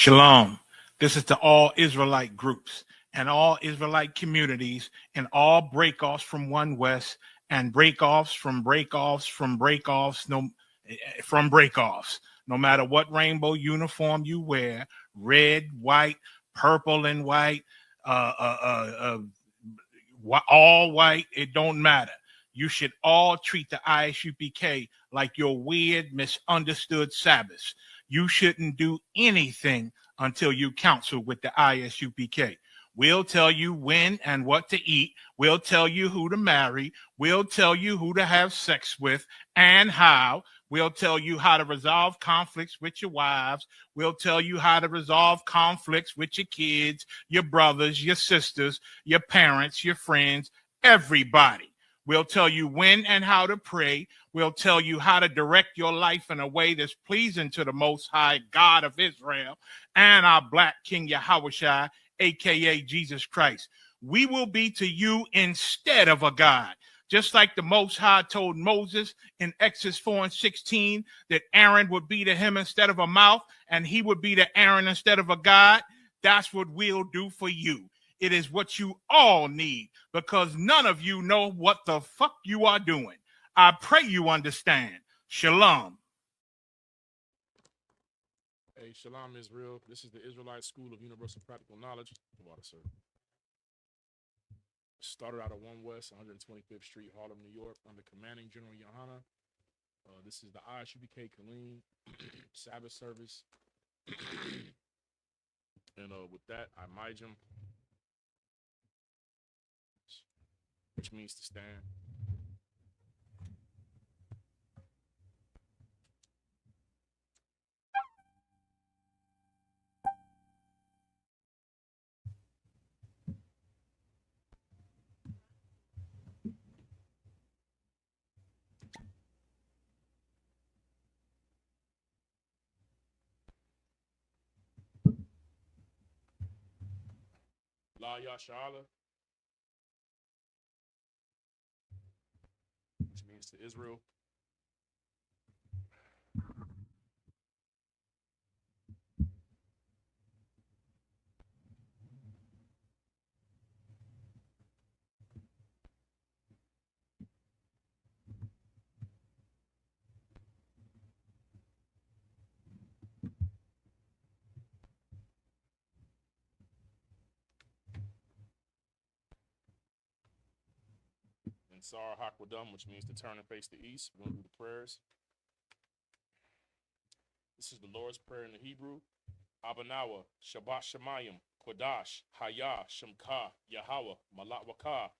Shalom. This is to all Israelite groups and all Israelite communities and all breakoffs from One West and breakoffs from breakoffs from breakoffs from breakoffs. No matter what rainbow uniform you wear, red, white, purple and white, all white, it don't matter. You should all treat the ISUPK like your weird, misunderstood Sabbaths. You shouldn't do anything until you counsel with the ISUPK. We'll tell you when and what to eat. We'll tell you who to marry. We'll tell you who to have sex with and how. We'll tell you how to resolve conflicts with your wives. We'll tell you how to resolve conflicts with your kids, your brothers, your sisters, your parents, your friends, everybody. We'll tell you when and how to pray. We'll tell you how to direct your life in a way that's pleasing to the Most High God of Israel and our Black King Yahushua, a.k.a. Jesus Christ. We will be to you instead of a God. Just like the Most High told Moses in Exodus 4:16 that Aaron would be to him instead of a mouth and he would be to Aaron instead of a God, that's what we'll do for you. It is what you all need because none of you know what the fuck you are doing. I pray you understand. Shalom. Hey, Shalom Israel. This is the Israelite School of Universal Practical Knowledge. Water, sir. Started out at 1 West, 125th Street, Harlem, New York, under Commanding General Yohana. This is the ISUPK Killeen Sabbath service. And with that, I Mijam, which means to stand. La Yashala, which means to Israel. And Sar Hakwadam, which means to turn and face the east. We're going to do the prayers. This is the Lord's Prayer in the Hebrew. Abanawa, Shabbat Shemayim, Kodash, Haya, Shemka, Yahweh, Malawaka,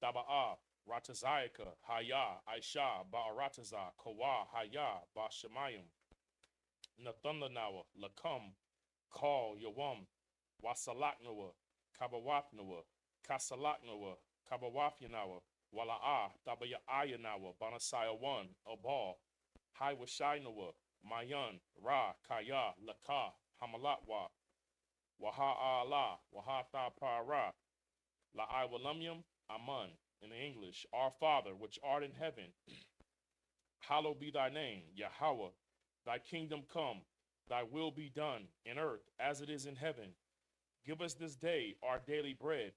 Daba'a, Ratazayaka, Haya, Aisha, Ba'arataza, Kawa, Haya, Bashemayim, Nathanlanawa, Lakam, Kal, Yawam, Wasalaknawa, Kabawapnawa, Kasalaknawa, Kabawafyanawa, Wala'a, Dabayayanawa, Banasaya 1, Abal, Hiwashinawa, Mayan, Ra, Kaya, Laka, Hamalatwa, Waha Wahatha Para, La Iwalumium, Aman, in English, Our Father, which art in heaven, hallowed be thy name, Yahweh, thy kingdom come, thy will be done in earth as it is in heaven. Give us this day our daily bread,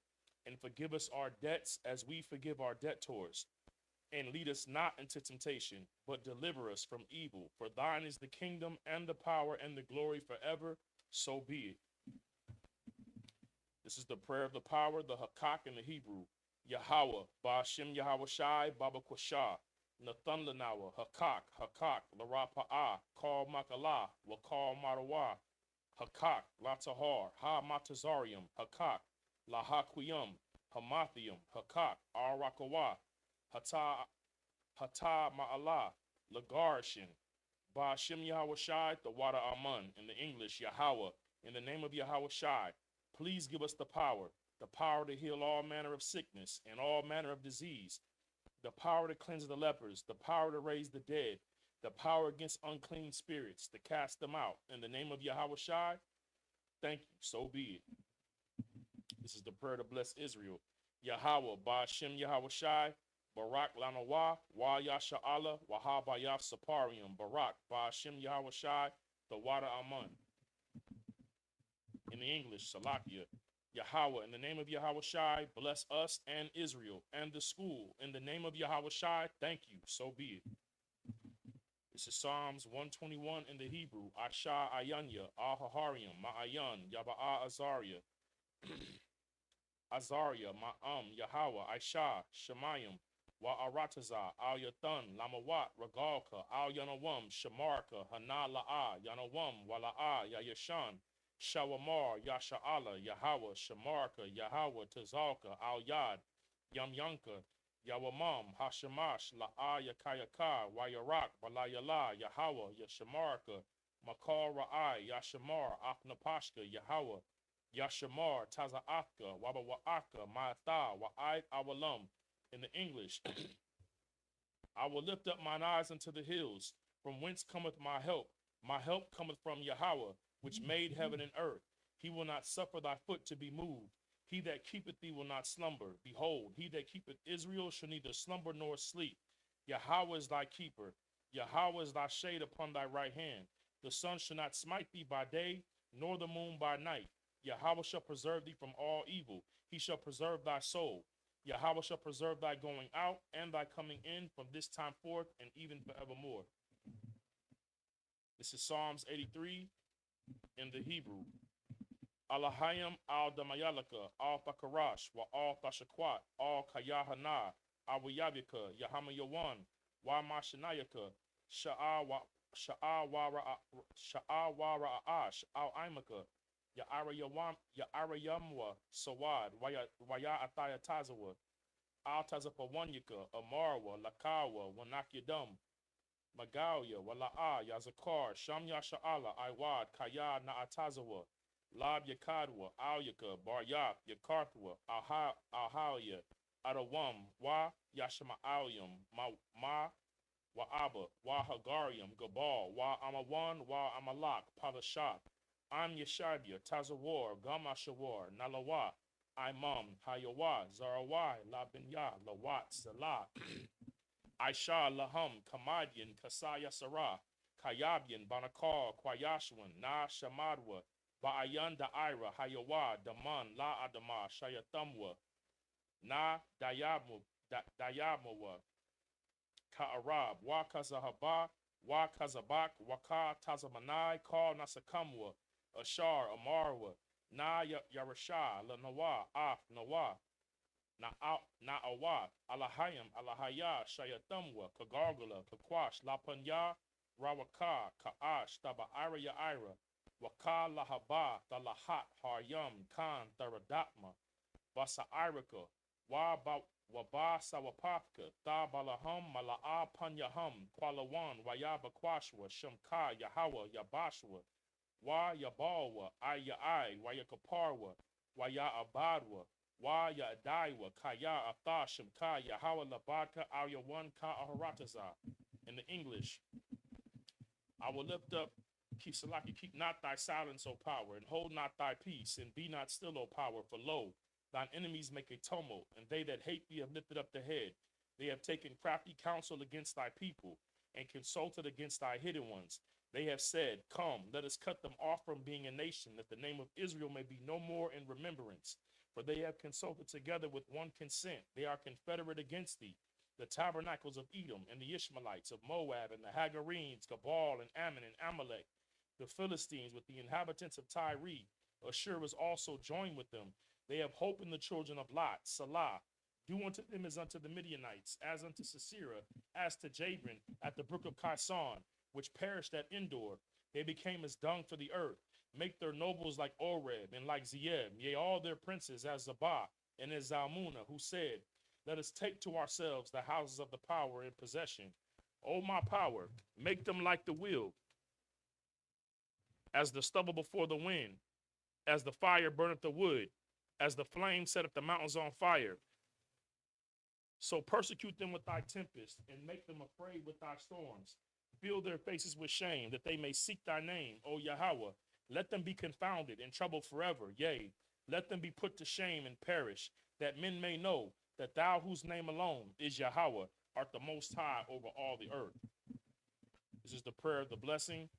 and forgive us our debts as we forgive our debtors. And lead us not into temptation, but deliver us from evil. For thine is the kingdom and the power and the glory forever. So be it. This is the prayer of the power, the Hakak in the Hebrew. Yahweh, Ba'ashem Yahweh Shai, Baba Kwashah, Nathan Lanawa, Hakak, Larapa'ah, Kal Makala, Wakal Marawa, Hakak, Latahar, Ha Matazarium, Hakak, Lahaquiyum, Hamathium, Hakak, Arakawa, Hata Ma'ala, Lagarshin, Ba'ashem Yahweh Shai, the water Amun, in the English, Yahweh, in the name of Yahweh Shai, please give us the power to heal all manner of sickness and all manner of disease, the power to cleanse the lepers, the power to raise the dead, the power against unclean spirits, to cast them out, in the name of Yahweh Shai. Thank you, so be it. This is the prayer to bless Israel. Yahweh, Ba'ashem Yahweh Shai, Barak Lanawa, Wa Yasha Allah, Waha Bayaf Saparium, Barak, Ba'ashem Yahweh Shai, the water Amun. In the English, Salakia. Yahweh, in the name of Yahweh Shai, bless us and Israel and the school. In the name of Yahweh Shai, thank you. So be it. This is Psalms 121 in the Hebrew. Asha Ayanya, Ahahariam, Ma'ayan, Yaba'a Azariah. Azariah, Ma'am, Yahweh, Aisha, Shemayim, Wa'arataza, Al Yathan, Lamawat, Ragalka, Al Yanawam, Shamarka, Hana La'a, Yanawam, Wala'a, Yayashan, Shawamar, Yasha'ala, Yahweh, Shamarka, Yahweh, Tazalka, Al Yad, Yamyanka, Yawamam, Hashamash, La'a, Yakayaka, Wayarak, Balayala, Yahweh, Yashamarka, Makar Ra'ai, Yashamar, Aknapashka, Yahweh, Yashamar, Taza'aka, Wabawa'aka, Ma'atha, Wa'ai Awalam. In the English, I will lift up mine eyes unto the hills, from whence cometh my help. My help cometh from Yahweh, which made heaven and earth. He will not suffer thy foot to be moved. He that keepeth thee will not slumber. Behold, he that keepeth Israel shall neither slumber nor sleep. Yahweh is thy keeper. Yahweh is thy shade upon thy right hand. The sun shall not smite thee by day, nor the moon by night. Yahweh shall preserve thee from all evil. He shall preserve thy soul. Yahweh shall preserve thy going out and thy coming in from this time forth and even forevermore. This is Psalms 83 in the Hebrew. Alahayim al damayalaka, al fakarash, wa al fashakwat, al kayahana, awiyabika, yahama yawan, wa mashanayaka, sha'awara ash, al imaka, Ya'ara Yamwa, Sawad, Waya Athaya Tazawa, Al Tazapawanyaka, Amarwa, Lakawa, Wanakyadum, Magauya, Wala'a, Yazakar, Shamya Sha'ala, Iwad, Kaya Na'atazawa, Lab Yakadwa, Alyaka, Baryak, Yakarthwa, Alhaya, Adawam, Wa Yashama Alyum, Ma Wa'aba, Wa Hagarium, Gabal, Wa Amawan, Wa Amalak, Padashat, I'm Yeshabia, Tazawar, Gamashawar, Nalawa, Imam, Hayawa, Zarawai, Labinya, Lawat, Salah, Aisha, Laham, Kamadian, Kasaya Sarah, Kayabian, Banakar, Kwayashwan, Na Shamadwa, Ba'ayan Da'ira, Hayawa, Daman, La Adama, Shayatamwa, Na Dayamawa, Ka'arab, Wa Kazahaba, Wa Kazabak, Waka Tazamanai, Ka Nasakamwa, Ashar, Amarwa, Na Yarasha, La Nawa, Af, Nawa, Na Awa, Alahayam, Alahaya, Shayatamwa, Kagargula, Kakwash, La Panya, Rawaka, Ka'ash, Taba Ira Ira, Waka Lahaba, Talahat, Haryam, Khan, Tharadatma, Basa Irika, Waba Sawapaka, Ta Balaham, Mala'a Panyaham, Kwalawan, Wayaba Kwashwa, Shamka, Yahawa, Yabashwa, Wa Yabalwa, Ayai, Wayakaparwa, Waya Abadwa, Waya Adaiwa, Kaya Atha, Shamka, Yahawa Labaka, Ayawan Ka Aharataza. In the English, I will lift up, keep Salaki, keep not thy silence, O power, and hold not thy peace, and be not still, O power, for lo, thine enemies make a tumult, and they that hate thee have lifted up the head. They have taken crafty counsel against thy people, and consulted against thy hidden ones. They have said, come, let us cut them off from being a nation, that the name of Israel may be no more in remembrance. For they have consulted together with one consent. They are confederate against thee. The tabernacles of Edom, and the Ishmaelites of Moab, and the Hagarenes, Gabal, and Ammon, and Amalek, the Philistines with the inhabitants of Tyre. Ashur is also joined with them. They have hope in the children of Lot, Salah. Do unto them as unto the Midianites, as unto Sisera, as to Jabin at the brook of Kison, which perished at Endor. They became as dung for the earth. Make their nobles like Oreb and like Zeeb, yea, all their princes as Zabah and as Zalmunna, who said, let us take to ourselves the houses of the power in possession. O my power, make them like the wheel, as the stubble before the wind, as the fire burneth the wood, as the flame setteth the mountains on fire. So persecute them with thy tempest, and make them afraid with thy storms. Fill their faces with shame, that they may seek thy name, O Yahweh. Let them be confounded and troubled forever. Yea, let them be put to shame and perish, that men may know that thou, whose name alone is Yahweh, art the most high over all the earth. This is the prayer of the blessing.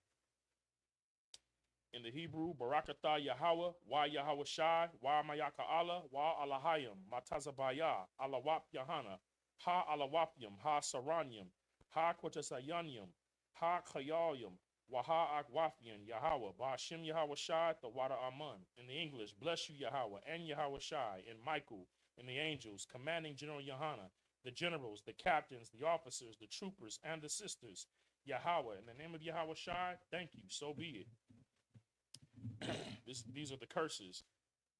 In the Hebrew, Barakatah Yahweh, Wa Yahweh Shai, Wa Mayaka Allah, Wa Alahayim, Matazabaya, Alawap Yahana, Ha Alawapium, Ha Saranium, Ha Quatasayanium, Ha Khayalim, Wa Ha Akwafian, Yahweh, Ba Hashem Yahweh Shai, the Wada Amun. In the English, bless you Yahweh, and Yahweh Shai, and Michael, and the angels, commanding General Yahana, the generals, the captains, the officers, the troopers, and the sisters. Yahweh, in the name of Yahweh Shai, thank you, so be it. These are the curses.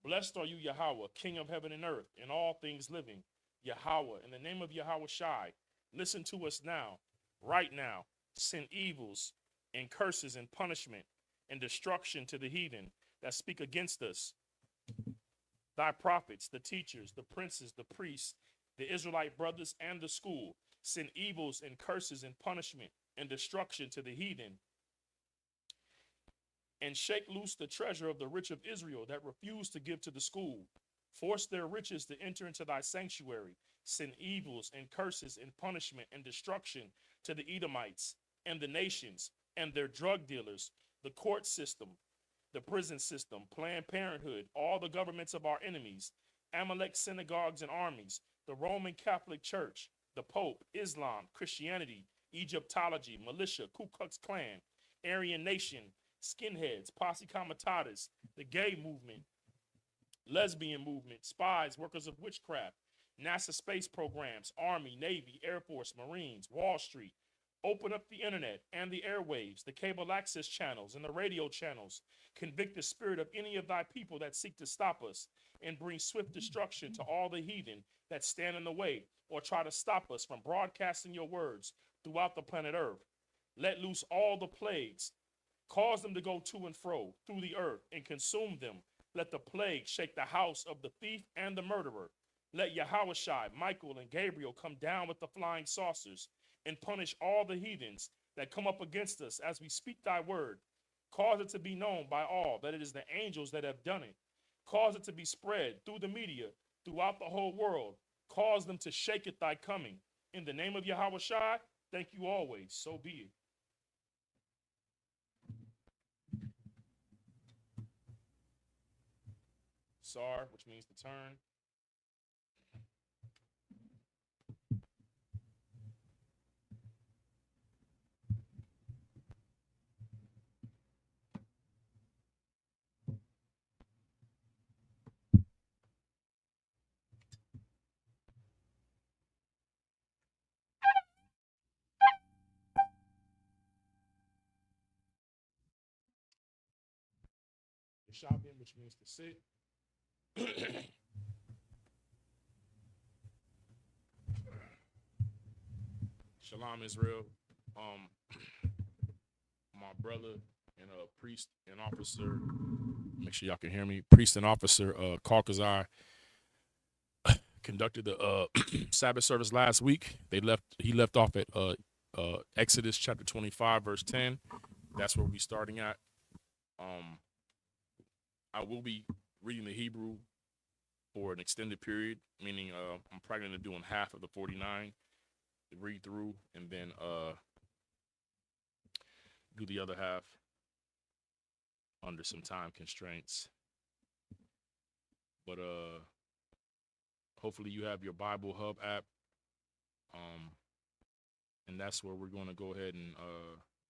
Blessed are you, Yahweh, King of heaven and earth, and all things living. Yahweh, in the name of Yahweh Shai, listen to us now, right now. Send evils and curses and punishment and destruction to the heathen that speak against us. Thy prophets, the teachers, the princes, the priests, the Israelite brothers, and the school. Send evils and curses and punishment and destruction to the heathen, and shake loose the treasure of the rich of Israel that refuse to give to the school. Force their riches to enter into thy sanctuary. Send evils and curses and punishment and destruction to the Edomites and the nations and their drug dealers, the court system, the prison system, Planned Parenthood, all the governments of our enemies, Amalek synagogues and armies, the Roman Catholic Church, the Pope, Islam, Christianity, Egyptology, militia, Ku Klux Klan, Aryan Nation, skinheads, posse comitatus, the gay movement, lesbian movement, spies, workers of witchcraft, NASA space programs, Army, Navy, Air Force, Marines, Wall Street. Open up the internet and the airwaves, the cable access channels and the radio channels. Convict the spirit of any of thy people that seek to stop us, and bring swift destruction to all the heathen that stand in the way or try to stop us from broadcasting your words throughout the planet Earth. Let loose all the plagues. Cause them to go to and fro through the earth and consume them. Let the plague shake the house of the thief and the murderer. Let Yahushai, Michael, and Gabriel come down with the flying saucers and punish all the heathens that come up against us as we speak thy word. Cause it to be known by all that it is the angels that have done it. Cause it to be spread through the media throughout the whole world. Cause them to shake at thy coming. In the name of Yahushai, thank you always. So be it. Sar, which means to turn. Shabin, which means to sit. Shalom, Israel. My brother and a priest and officer, make sure y'all can hear me. Priest and officer, Caucasai, conducted the Sabbath service last week. He left off at Exodus chapter 25, verse 10. That's where we'll be starting at. I will be reading the Hebrew for an extended period, meaning I'm probably going to do half of the 49, read through, and then do the other half under some time constraints. But hopefully you have your Bible Hub app, and that's where we're going to go ahead and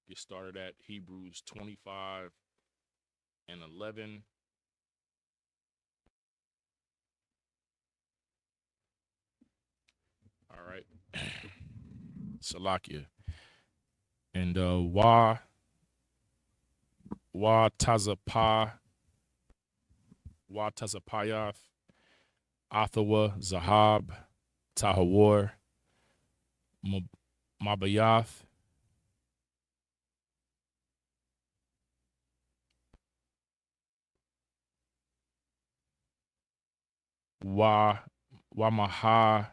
get started at Hebrews 25 and 11. All right. Salakia. And Wa Tazapayath, Athawa, Zahab, Tahawar, Mabayath, Wamaha,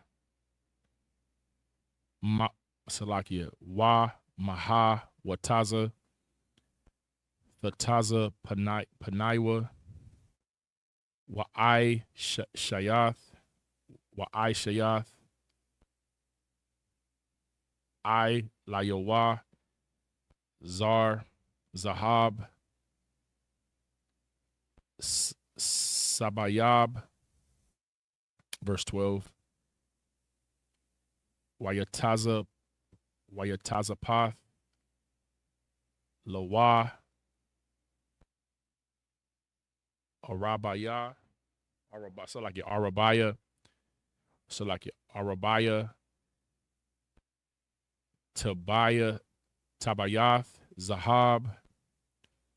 Salakia, Maha, Wataza, Thataza, Panaiwa, Wa'ai Shayath, I Layowa, Zar, Zahab, Sabayab, verse 12. Wayatazapath, Lawa, Arabaya, so like your Arabaya, Tobiah, Tabayath, Zahab,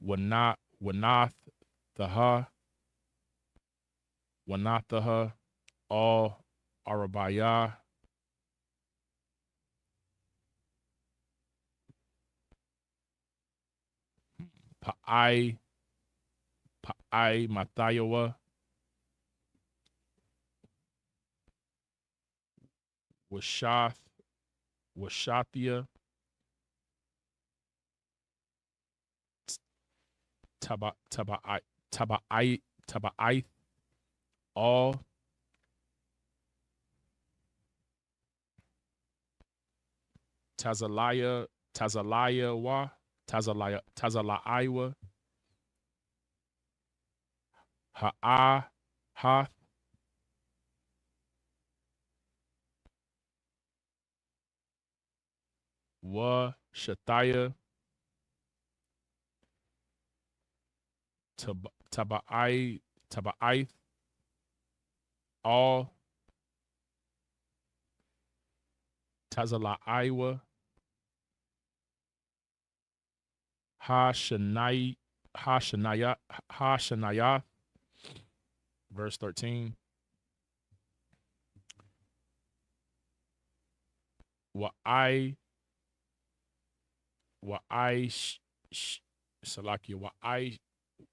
Wanath, Wanathaha, all Arabaya, Pa'ai, Mathayawa, Washathia, Taba'ai, all Tazalaiwa, Tazalaiwa, Hath, Shathaya, Taba'ai, all Tazalaiwa, Hashanaya, verse 13. Wa'ai Salakia,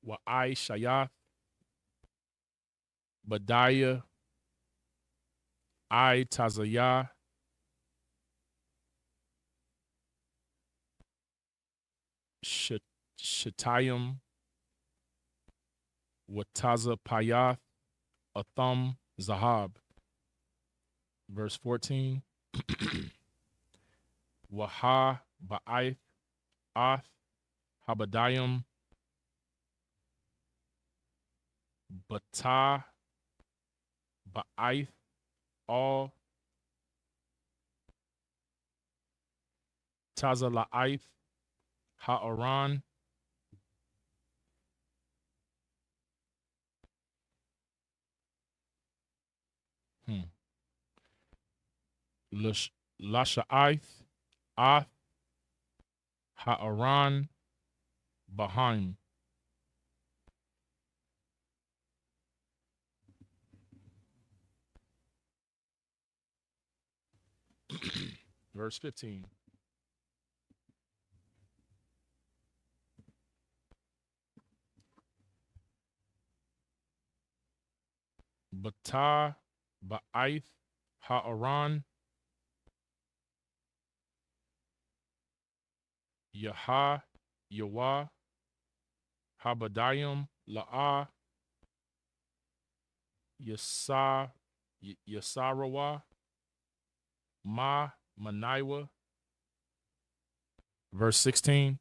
Wa'ai Shayath, Badiah, Tazayah, Shetayim, Wataza Payath, Atham, Zahab, verse 14. Waha Ba'ath, Habadayim, Batah, Ba'ath, all Tazala'ath, Ha'aran, Lasha'ath, Ha'aran, Bahaim. Verse 15. Batah, Ba'ath, Ha'aran, Yawah, Habadayim, La'ah, Yasarawa, Manaiwa. Verse 16.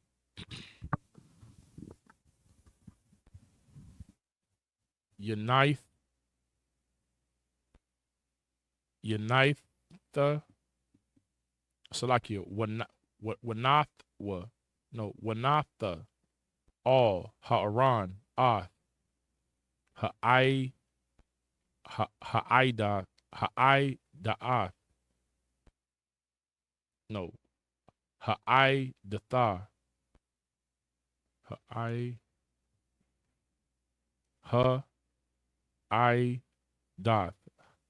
Unitha, Salakia, Wanatha, all, Ha'aran, Ha'ida'ath,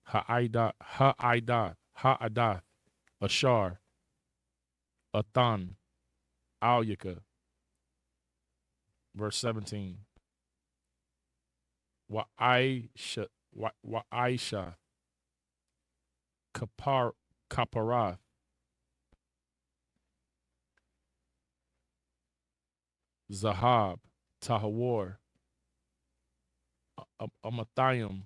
Ha'idatha, Ha'adath, Ashar, Athan, Al-Yaka. Verse 17. Wa'aisha, Kaparath, Zahab, Tahawar, Amathayim,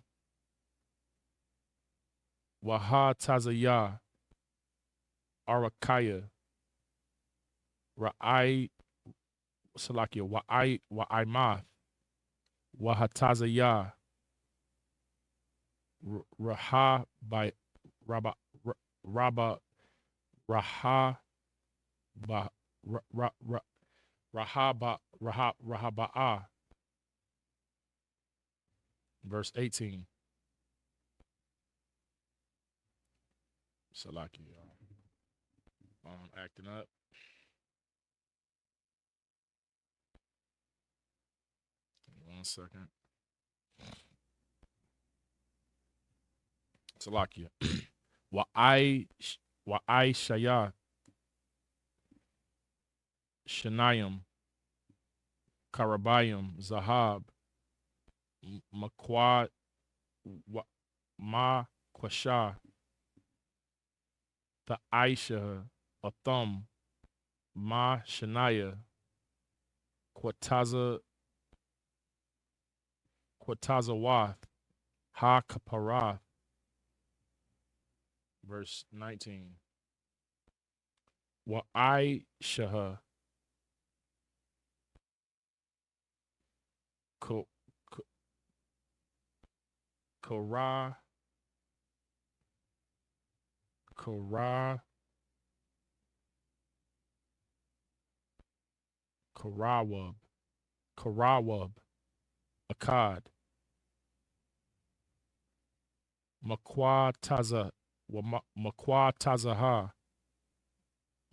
Waha Tazayah, Arakaya, Ra'ai, Salakia, Wa'aimath, Wahatazaya. Raha by Rabba Rabba Raha ba Rahaba Rahabaa. Verse 18. Salaki, acting up. One second. Salakia. Wa'ai Shaya Shanayim Karabayim Zahab Makwa Ma Kwasha the Aisha Athum Ma Shanaya Quatazawath Ha Kaparath. Verse 19. Wa'aishaha Karawab Akkad Makwatazaha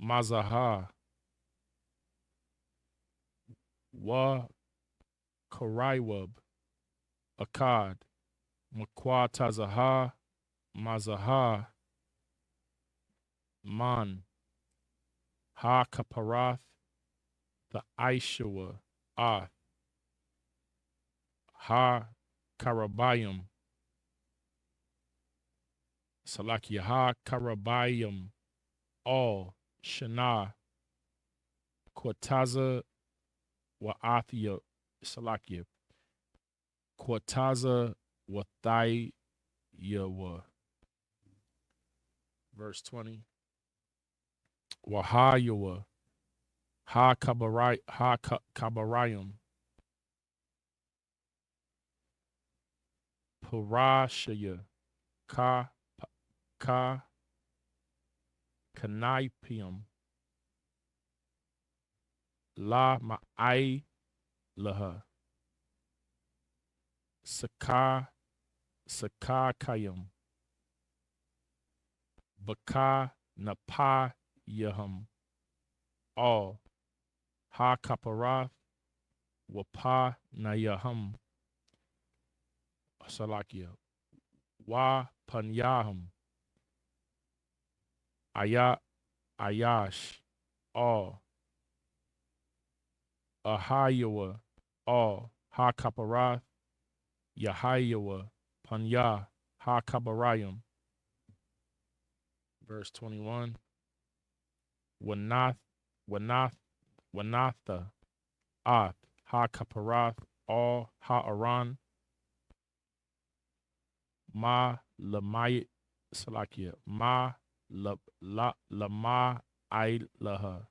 Mazaha Wa Karaiwab Akkad Makwatazaha Mazaha Man Ha Kaparath the Aishua Ath Ha Karabayim Salakia Ha Karabayim all Shana Quataza Wa'athia Salakia Quataza Wathayawa. Verse 20. Wahayawa Ha Kabarayim Parashaya Ka Kanaipium La Ma'ai Laha Sakakayam Baka Napa Yaham all Ha Kaparath Wapa Nayaham Salakia Wa Panyaham Ayash all Ahayawa all Ha Kaparath Yahayawa Panya Ha Kabarayim. Verse 21. Wanatha Ath Ha Kaparath all Ha Aran Ma Lamayit Salakia Ma Lama Ailaha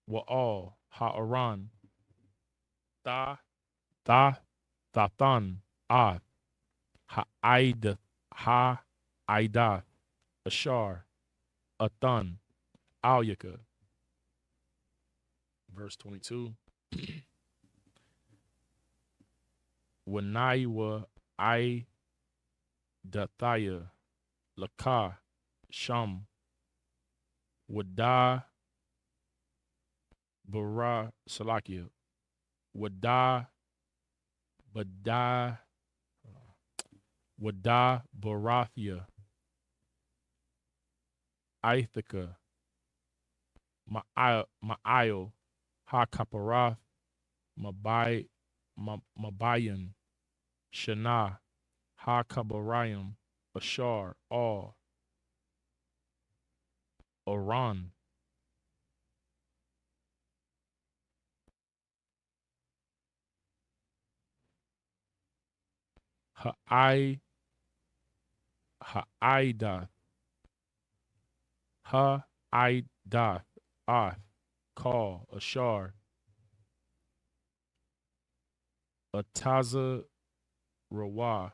Wa all Ha Aran Thathan Ath Ha Aidath Ashar Athan Alyaka. Verse 22. Wanaiwa I Dathaya Laka Sham Wada Bara Salakia Wada Barathia Ithaca Ma'ayo Ha Kaparath Mabayan Shana Ha Kabarayim Ashar all Oran Ha'aidath Ath Call Ashar Ataza Rawa,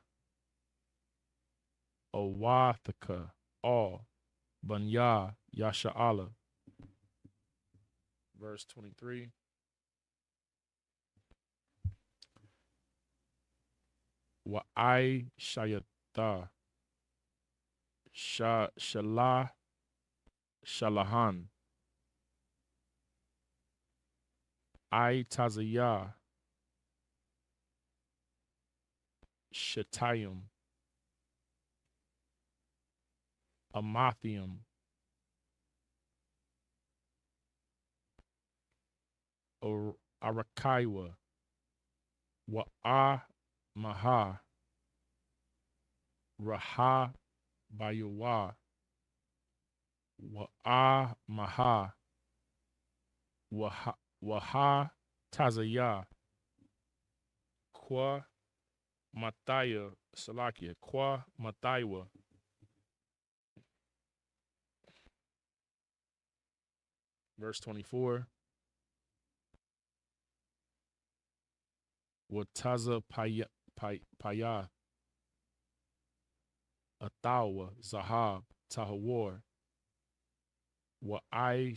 Awathaka, all, Banya, Yasha'ala. Verse 23. Wa'ai Shayata, Shalah, Shalahan, I Tazaya, Shetayim, Amathium, Arakaiwa, Wa'a Maha, Raha Bayawa, Wa'a Maha, Waha Tazaya, Kwa Mataya, Salakia, Kwa Mataiwa. Verse 24. Wataza Paya, Atawa, Zahab, Tahawar, Wa'ai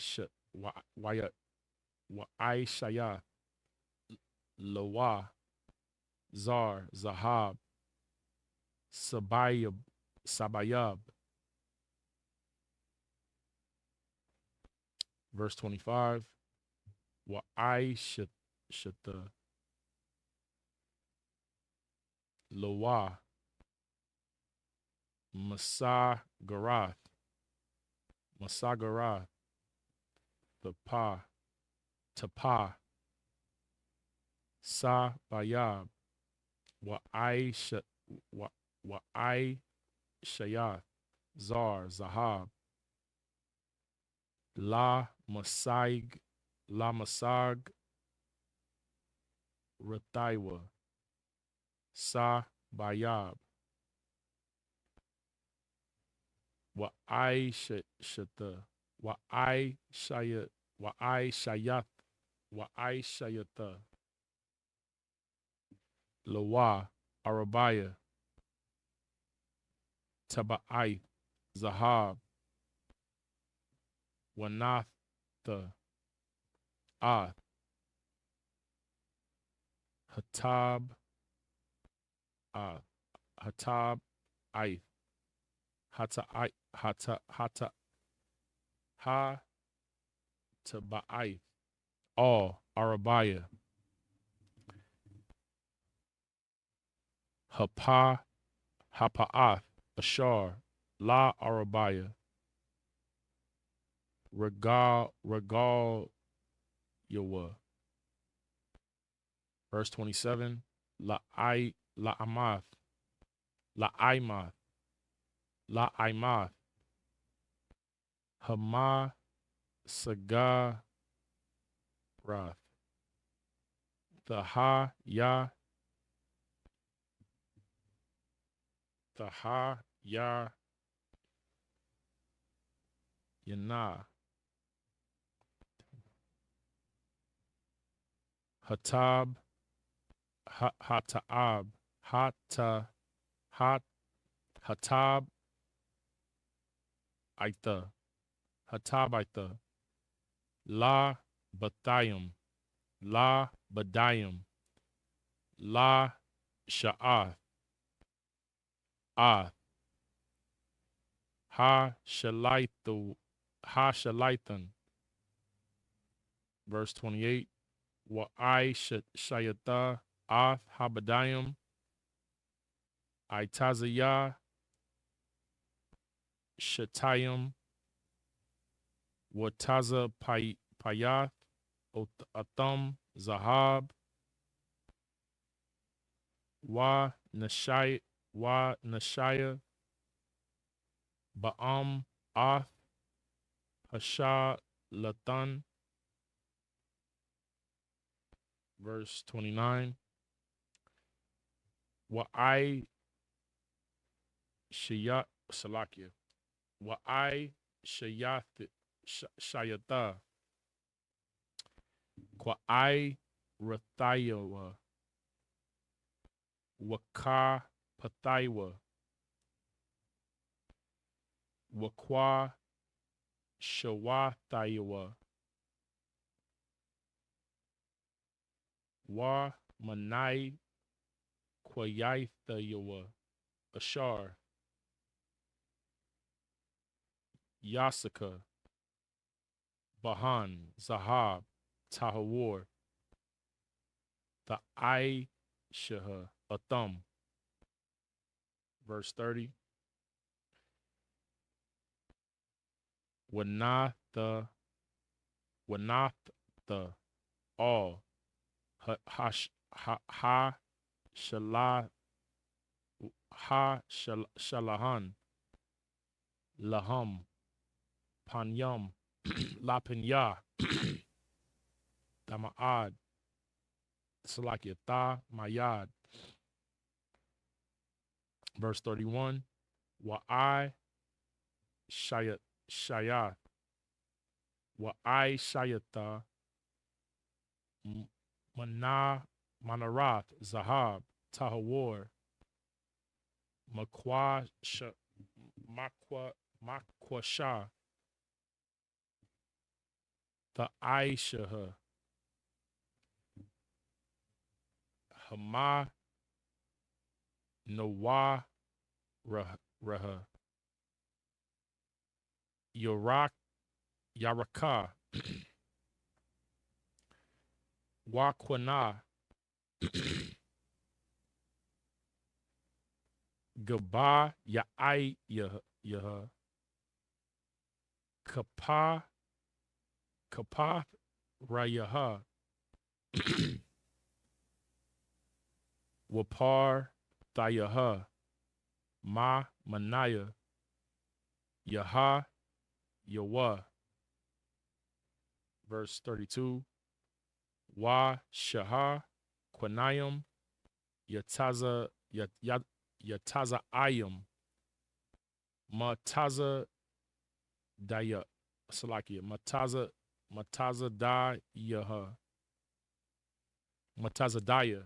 Lawa, Zar, Zahab, Sabayab. Verse 25. Wa'ai Shata, Lawa, Masagarath, Tapa, Sabayab, Wa'ai Shayath, Zar, Zahab, La Masag, Rataiwa, Sa Bayab, Wa'ai Shata, Wa'ai Shayata, Lawa, Arabaya, Taba'ai, Zahab, Wanatha, Ath, Hatab, Hatab, Aith, Ha Taba'aith, all Arabaya, Hapa'ath, Ashar, La Arabaya, Regal Yawa. Verse 27. La'amath, Hama Sagarath, the Ha Ya Yana, Hatab, Hata'ab, Hatab, Aitha, La Bathayim, La Badayim, La Sha'ath, Ha Shalaithan. Verse 28. Wa'ai Shayata, Ath Habadayim, Aitazayah, Shetayim, Wataza Payath, Atham, Zahab, Wa Nashaya, Ba'am, Ath, Hasha Latan. Verse 29. Wa'ai Shayat Salakia, Wa'ai Shayata, Kwa'ai Rathayawa, Waka Pathaiwa, Wakwa Shawathaiwa, Wa Manai Kwayaithayawa, Ashar, Yasaka, Bahan, Zahab, Tahawar, the Aishaha, Atham. Verse 30. Wanatha, all, Shalahan, Laham, Panyam, Lapanya, Dama'ad, Salakia, Tha, Mayad. Verse 31. Wa'ai Shayath, Wa'ai Shayatha, Manarath, Zahab, Tahawar, Makwasha, the Aishaha, Hama, Nawa, Raha, Yaraka, Wakwana, Gaba, Ya'ai, Yaha, Kapath, Rayaha, Wapar, Thayaha, Manaya, Yaha, Yawa. Verse 32. Wa Shaha, Quanayim, Yataza Ayam, Mataza Daya, Salakia, Mataza Da Yaha, Mataza Daya,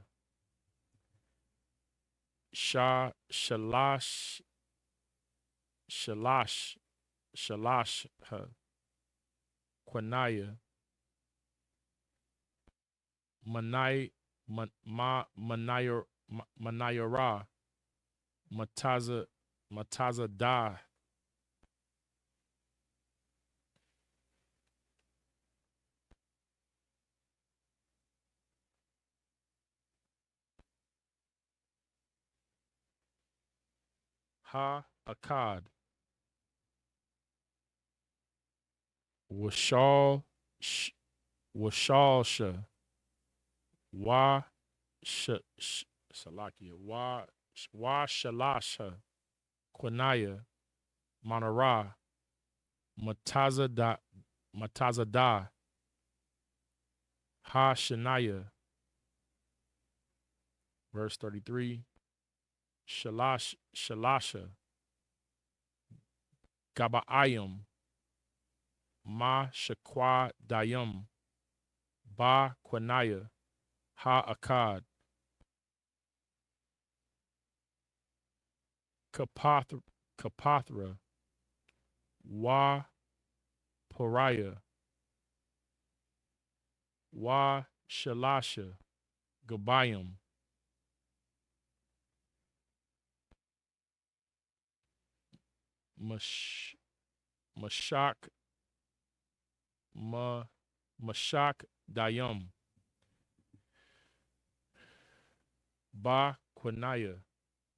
Shalash Ha, Quanaya, Manayara, Mataza Da. Ha Akkad, Washalsha, Wa Salakia, Wa Shalasha, Quanaya, Manara, Mataza Da, Ha Shanaya. Verse 33. Shalasha, Gabaayim, Ma Shakwa Dayam, Ba Quanaya, Ha Akkad, Kapathra, Wa Pariah, Wa Shalasha, Gabayim, Mashak Dayam, Ba Quanaya,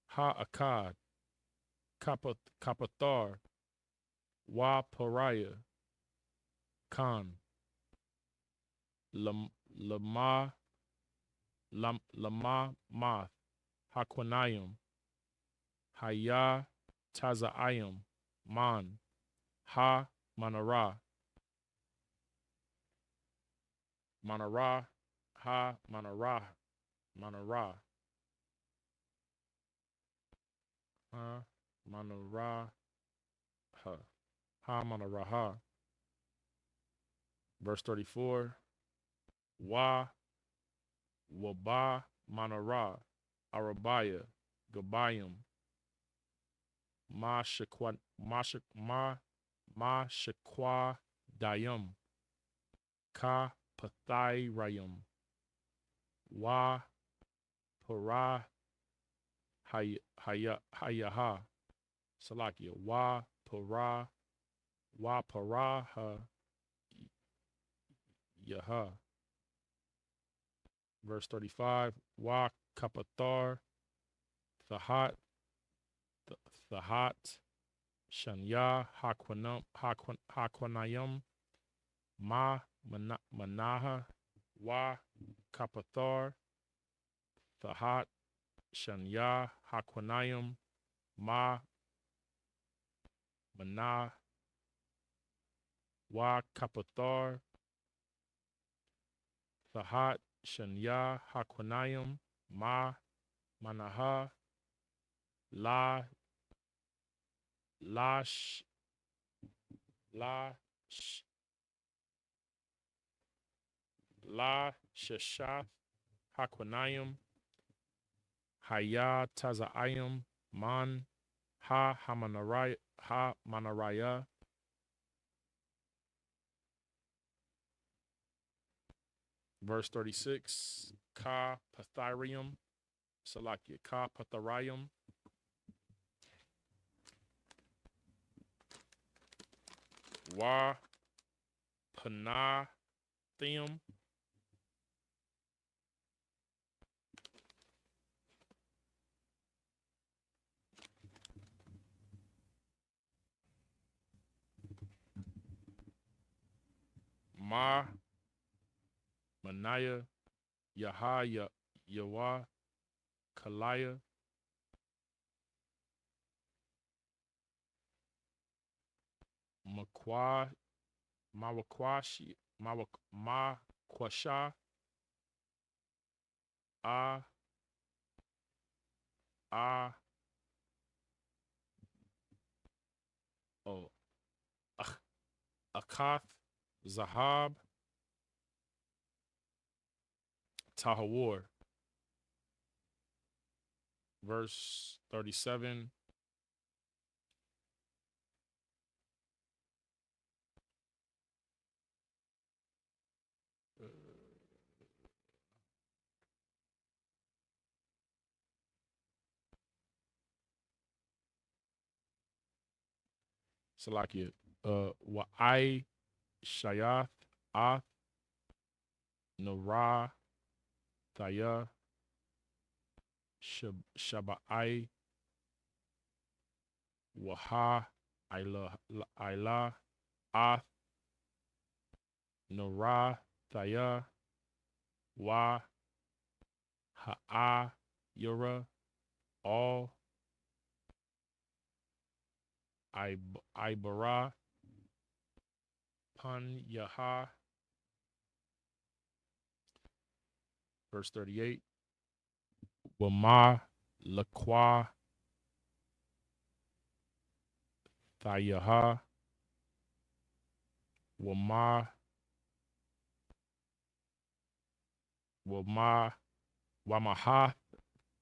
Ha Akkad, Kapathar, Wa Pariah, Khan, Lama Math, Haquanayim, Haya Tazaayim, Man, Ha Manara, Ha Manara, Ha Manara, Ha Manaraha. Verse 34. Wa Waba Manara, Arabaya, Gabayim, Ma Shakwa, Ma Shakwa Dayum, Ka Pathirayum, Wa Para Hayaha, Salakia, Wa Paraha Yaha. Verse 35, Wa Kapathar, Thahat, Shanya, Hakwanayam, Manaha, Wa Kapathar, Thahat, Shanya, Hakwanayam, Manah, Wa Kapathar, Thahat, Shanya, Hakwanayam, Manaha, La Sheshath, Hakwanayam, Haya Tazaayam, Man, Manaraya. Verse 36, Ka Pathirium, Salakia, Ka Patharium, Wa Panathium, Manaya, Yawa, Kalaya, Makwasha, Akath, Zahab, Tahawar. Verse 37, Salakia, Wa'ai Shayath, Ath, Nara, Thaya, Shaba'ai, Waha, Ila, Ath, Nara, Thaya, Wa, Ha'a, Yura, all, Ibara, Pan Yaha. Verse 38, Wama, Lakwa, Thayaha, Wamahath,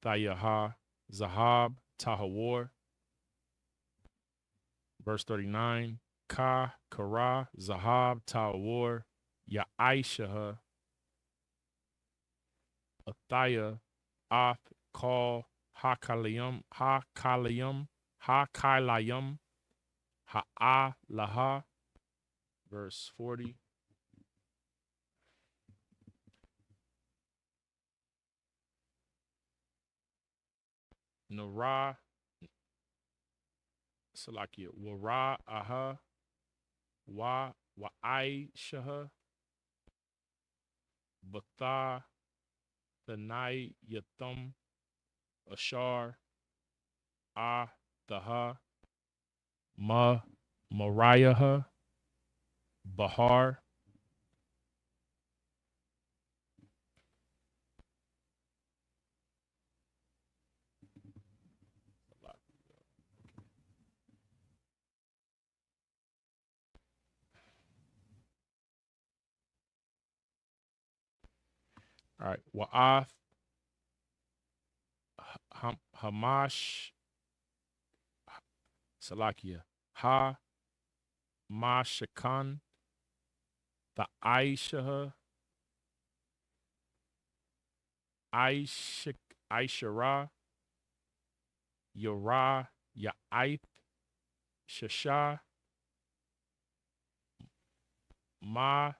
Thayaha, Zahab, Tahawar. Verse 39, Kara, Zahab, Tahawar, Ya'ishaha, Athaya, Ath, Kal, Hakalayam, Ha'alaha. Verse 40, Nara, Salakia, Wara, Aha, Wa'aishaha, Batha, Thanai, Yathum, Ashar, Thaha, Mariaha, Bahar. All right. Wa'ath, Hamash Salakia. Ha Mashakan. The Aishara, Yara, Ya'ith, Shasha, Ma,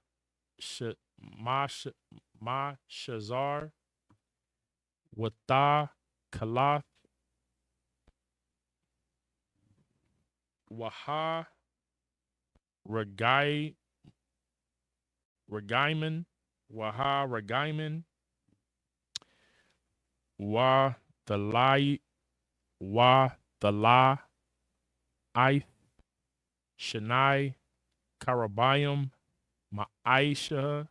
Ma Shazar, Watha, Kalath, Waha, Regaiman, Waha, Regaiman, Wa, the La, Ith, Shanai, Karabayim, Ma'aisha,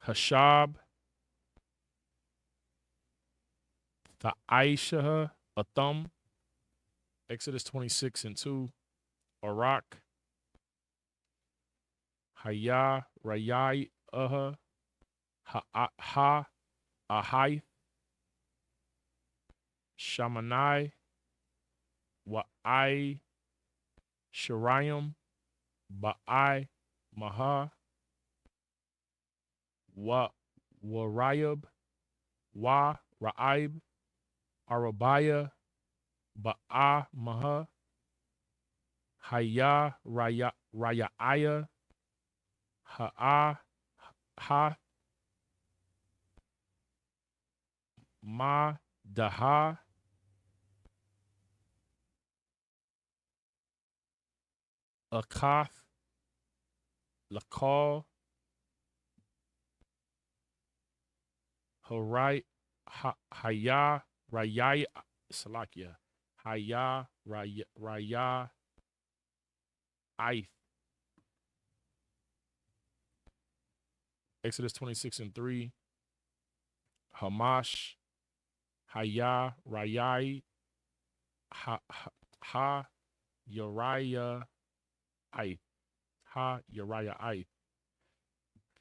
Hashab, the Aisha, Atham, Exodus 26 and 2, Arak, Haya, Rayai, Ha, Ahai, Shamanai, Wa'ai, Shirayim, Ba'ai, Maha, Warayab, Ra'aib, Arabaya, Ba'a, Maha, Haya, Raya'aya, Ha'a, Ha, Ma, Daha, Akath, Lakal, Harai, Haya, Rayai, Salakia, Haya, Raya, Ith. Exodus 26 and 3, Hamash, Haya, Rayai, Ha, Uriah, Ith. Ha, Uriah, Ith.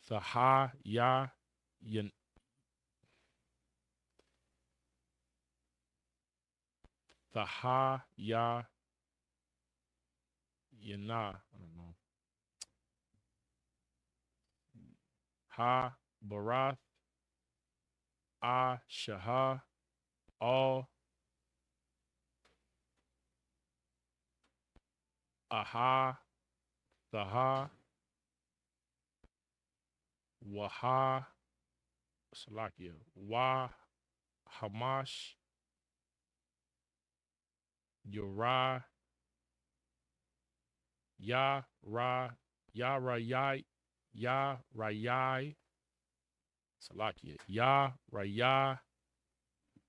The Ha, Ya, Yan. The Ha, Ya, Yana. I don't know. Ha, Barath, Ah, Shah, All, Aha, Thaha, Waha, Salakia, Wa, Hamash, Yura, Ya, Ra, Ya, Rayai, Ya, Rayai, Salakia, Ya, Raya,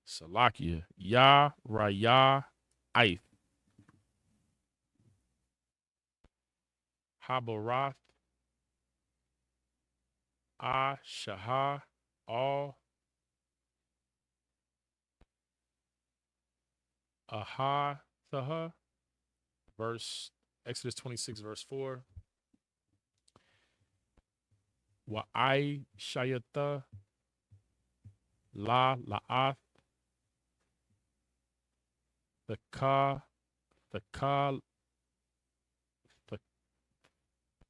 Salakia, Ya, Raya, Ith, Habarath, Ah, Shah, All, Aha, Thaha, verse Exodus 26, verse 4. Wa'ai Shayata, La La'ath, the Ka, the Ka,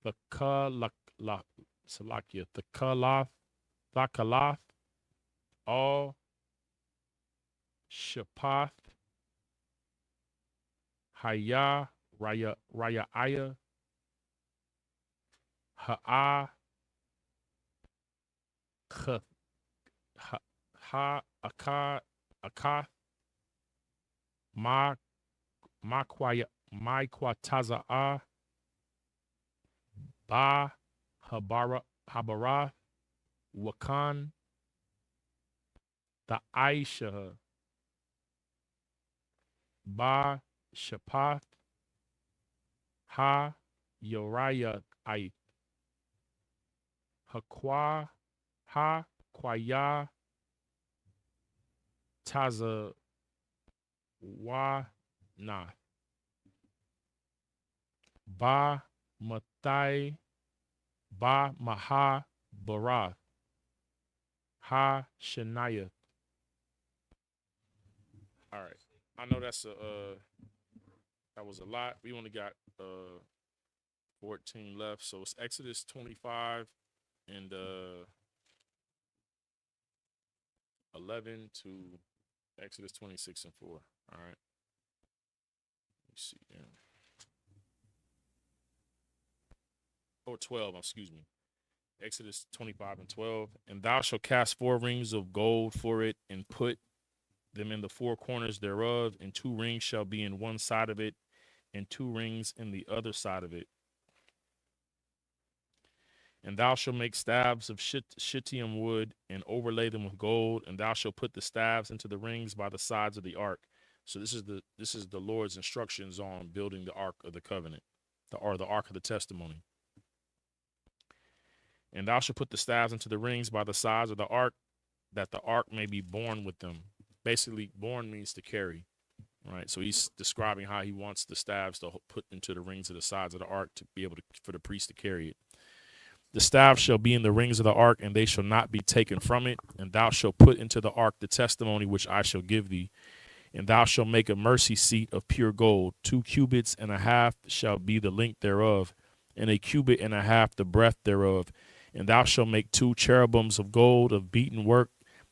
the Ka La Salakia, the Kalath, Thakalath, All Shapath, Haya, Raya, Ha'a, Ha, Akath, Maquataza'a, Ba, Habarath, Wakan, the Aisha, Ba, Shapath, Ha, Uriah, Ith, Hakwa, Ha, Kwaya, Taza, Wa, Nath, Ba, Mathai, Ba Maha Barath. Ha Shania. All right. I know that's a that was a lot. We only got 14 left. So it's Exodus 25 and 11 to Exodus 26 and 4. All right. Let's see. Yeah. Oh, 12, excuse me. Exodus 25 and 12. And thou shalt cast 4 rings of gold for it, and put them in the 4 corners thereof, and 2 rings shall be in one side of it, and 2 rings in the other side of it. And thou shalt make staves of shittim wood, and overlay them with gold, and thou shalt put the staves into the rings by the sides of the ark. So this is the Lord's instructions on building the ark of the covenant, the ark of the testimony. And thou shalt put the staves into the rings by the sides of the ark, that the ark may be borne with them. Basically, borne means to carry, right? So he's describing how he wants the staves to put into the rings of the sides of the ark to be able to, for the priest to carry it. The staff shall be in the rings of the ark, and they shall not be taken from it. And thou shalt put into the ark the testimony which I shall give thee. And thou shalt make a mercy seat of pure gold. 2 cubits and a half shall be the length thereof, and a cubit and a half the breadth thereof. And thou shalt make 2 cherubims of gold of beaten work.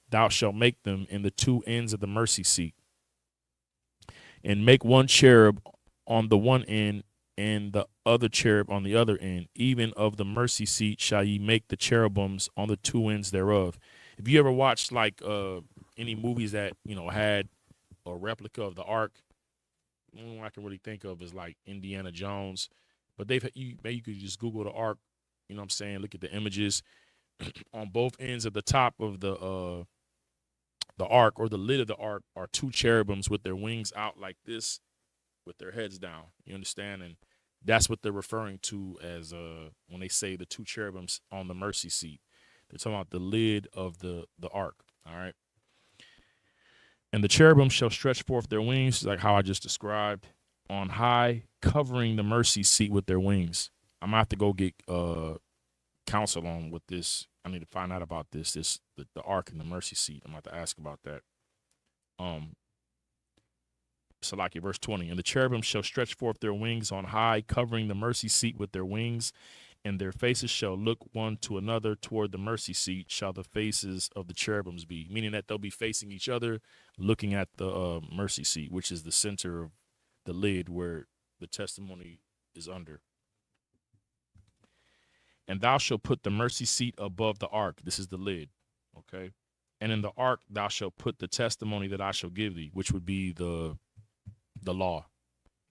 Thou shalt make them in the 2 ends of the mercy seat. And make 1 cherub on the one end, and the other cherub on the other end. Even of the mercy seat shall ye make the cherubims on the 2 ends thereof. If you ever watched like any movies that had a replica of the ark, the only one I can really think of is like Indiana Jones. But you could just Google the ark. You know what I'm saying? Look at the images on both ends of the top of the ark, or the lid of the ark, are 2 cherubims with their wings out like this, with their heads down. You understand? And that's what they're referring to as when they say the 2 cherubims on the mercy seat. They're talking about the lid of the ark. All right. And the cherubim shall stretch forth their wings, like how I just described, on high, covering the mercy seat with their wings. I'm gonna have to go get counsel on with this. I need to find out about the ark and the mercy seat. I'm gonna have to ask about that. Salaki, verse 20. And the cherubim shall stretch forth their wings on high, covering the mercy seat with their wings, and their faces shall look one to another. Toward the mercy seat shall the faces of the cherubims be, meaning that they'll be facing each other, looking at the mercy seat, which is the center of the lid where the testimony is under. And thou shalt put the mercy seat above the ark. This is the lid, okay? And in the ark thou shalt put the testimony that I shall give thee, which would be the law.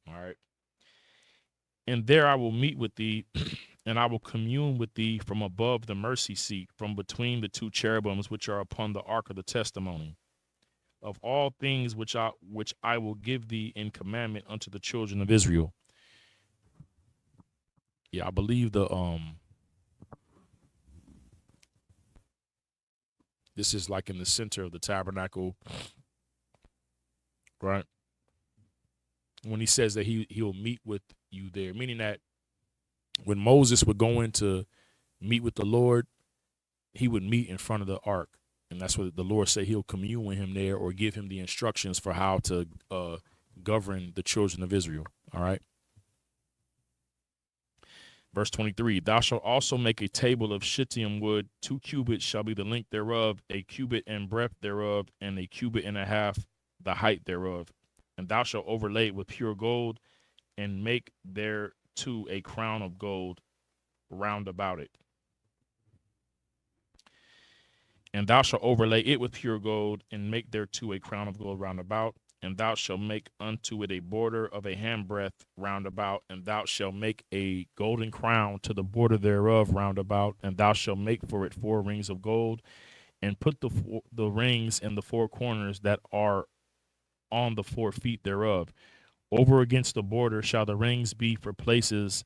All right. And there I will meet with thee, and I will commune with thee from above the mercy seat, from between the 2 cherubims which are upon the ark of the testimony, of all things which I will give thee in commandment unto the children of Israel. Yeah, I believe this is like in the center of the tabernacle, right? When he says that he'll meet with you there, meaning that when Moses would go in to meet with the Lord, he would meet in front of the ark. And that's what the Lord said, he'll commune with him there, or give him the instructions for how to govern the children of Israel. All right. Verse 23, thou shalt also make a table of shittim wood. 2 cubits shall be the length thereof, a cubit and breadth thereof, and a cubit and a half the height thereof. And thou shalt overlay it with pure gold, and make thereto a crown of gold round about it. And thou shalt overlay it with pure gold, and make thereto a crown of gold round about. And thou shalt make unto it a border of a handbreadth round about. And thou shalt make a golden crown to the border thereof round about. And thou shalt make for it 4 rings of gold, and put the rings in the 4 corners that are on the 4 feet thereof. Over against the border shall the rings be for places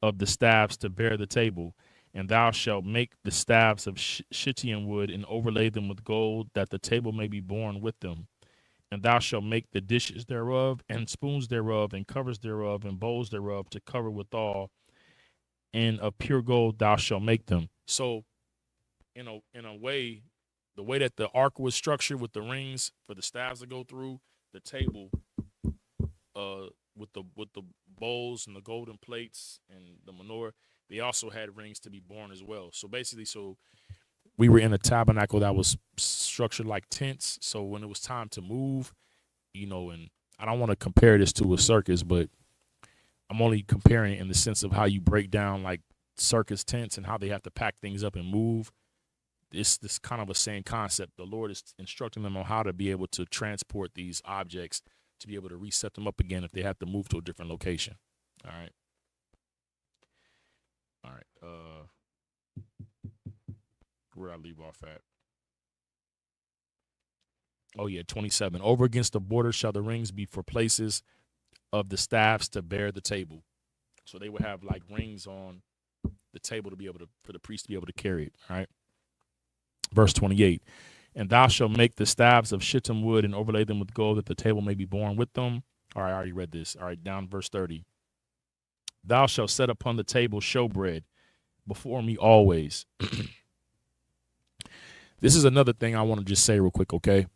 of the staves to bear the table. And thou shalt make the staves of shittim wood, and overlay them with gold, that the table may be borne with them. And thou shalt make the dishes thereof, and spoons thereof, and covers thereof, and bowls thereof, to cover withal. and of pure gold thou shalt make them. So in a way, the way that the ark was structured with the rings for the staves to go through, the table with the bowls and the golden plates and the menorah, they also had rings to be borne as well. So basically, so we were in a tabernacle that was structured like tents. So when it was time to move, and I don't want to compare this to a circus, but I'm only comparing it in the sense of how you break down like circus tents and how they have to pack things up and move. This kind of a same concept. The Lord is instructing them on how to be able to transport these objects to be able to reset them up again if they have to move to a different location. All right. Where did I leave off at? Oh yeah, 27. Over against the border shall the rings be for places of the staffs to bear the table. So they would have like rings on the table to be able to, for the priest to be able to carry it. All right. Verse 28. And thou shalt make the staves of shittim wood and overlay them with gold that the table may be borne with them. All right, I already read this. All right, down verse 30. Thou shalt set upon the table showbread before me always. This is another thing I want to just say real quick, okay?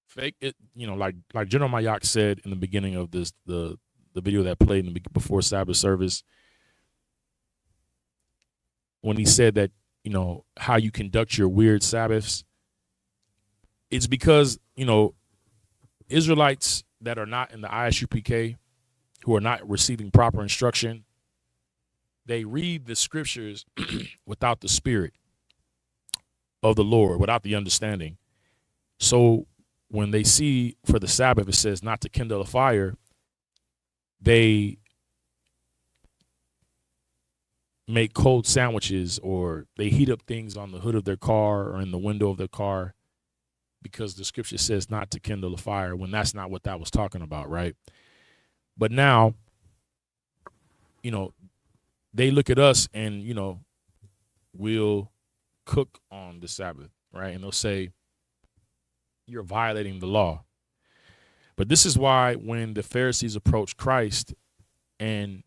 Fake it, like General Mayak said in the beginning of this, the video that played before Sabbath service, when he said that, how you conduct your weird Sabbaths, it's because, Israelites that are not in the ISUPK, who are not receiving proper instruction, they read the scriptures without the spirit of the Lord, without the understanding. So when they see for the Sabbath, it says not to kindle a fire, they make cold sandwiches or they heat up things on the hood of their car or in the window of their car because the scripture says not to kindle a fire, when that's not what that was talking about, right? But now, they look at us and, we'll cook on the Sabbath, right? And they'll say, you're violating the law. But this is why when the Pharisees approached Christ and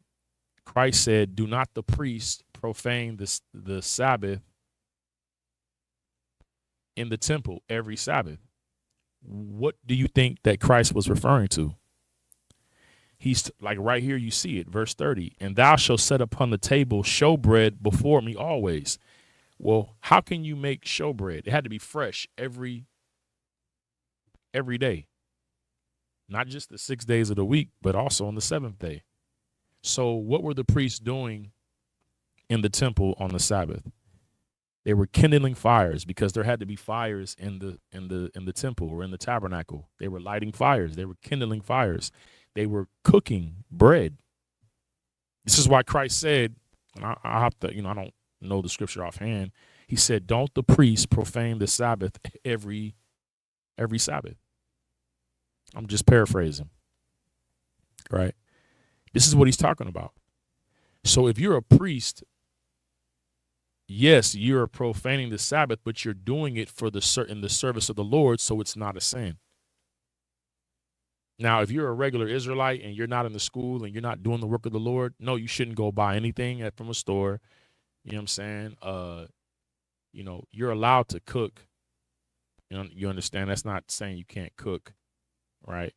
Christ said, do not the priest profane the Sabbath in the temple every Sabbath. What do you think that Christ was referring to? He's like right here, you see it, verse 30, and thou shalt set upon the table showbread before me always. Well, how can you make showbread? It had to be fresh every day, not just the 6 days of the week, but also on the seventh day. So what were the priests doing in the temple on the Sabbath? They were kindling fires because there had to be fires in the temple or in the tabernacle. They were lighting fires. They were kindling fires. They were cooking bread. This is why Christ said, and I have to, I don't know the scripture offhand. He said, don't the priest profane the Sabbath every Sabbath. I'm just paraphrasing, right? This is what he's talking about. So if you're a priest, yes, you're profaning the Sabbath, but you're doing it for the service of the Lord, so it's not a sin. Now, if you're a regular Israelite and you're not in the school and you're not doing the work of the Lord, no, you shouldn't go buy anything from a store. You know what I'm saying? You're allowed to cook. You understand? That's not saying you can't cook, right?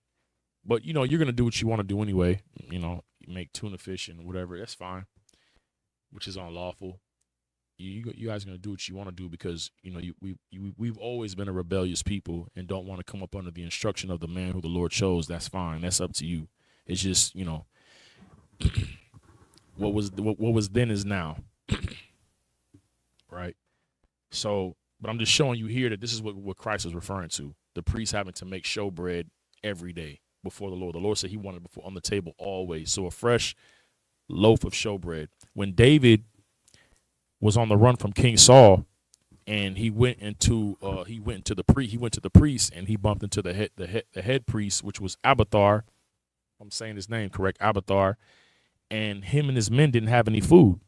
But, you're going to do what you want to do anyway. You make tuna fish and whatever. That's fine, which is unlawful. You guys are going to do what you want to do because, we've always been a rebellious people and don't want to come up under the instruction of the man who the Lord chose. That's fine. That's up to you. It's just, what was then is now. Right. So, but I'm just showing you here that this is what Christ is referring to. The priest having to make showbread every day before the Lord. The Lord said he wanted before on the table always. So a fresh loaf of showbread. When David was on the run from King Saul, and he went to the priest, and he bumped into the head priest, which was Abathar. I'm saying his name correct, Abathar, and him and his men didn't have any food.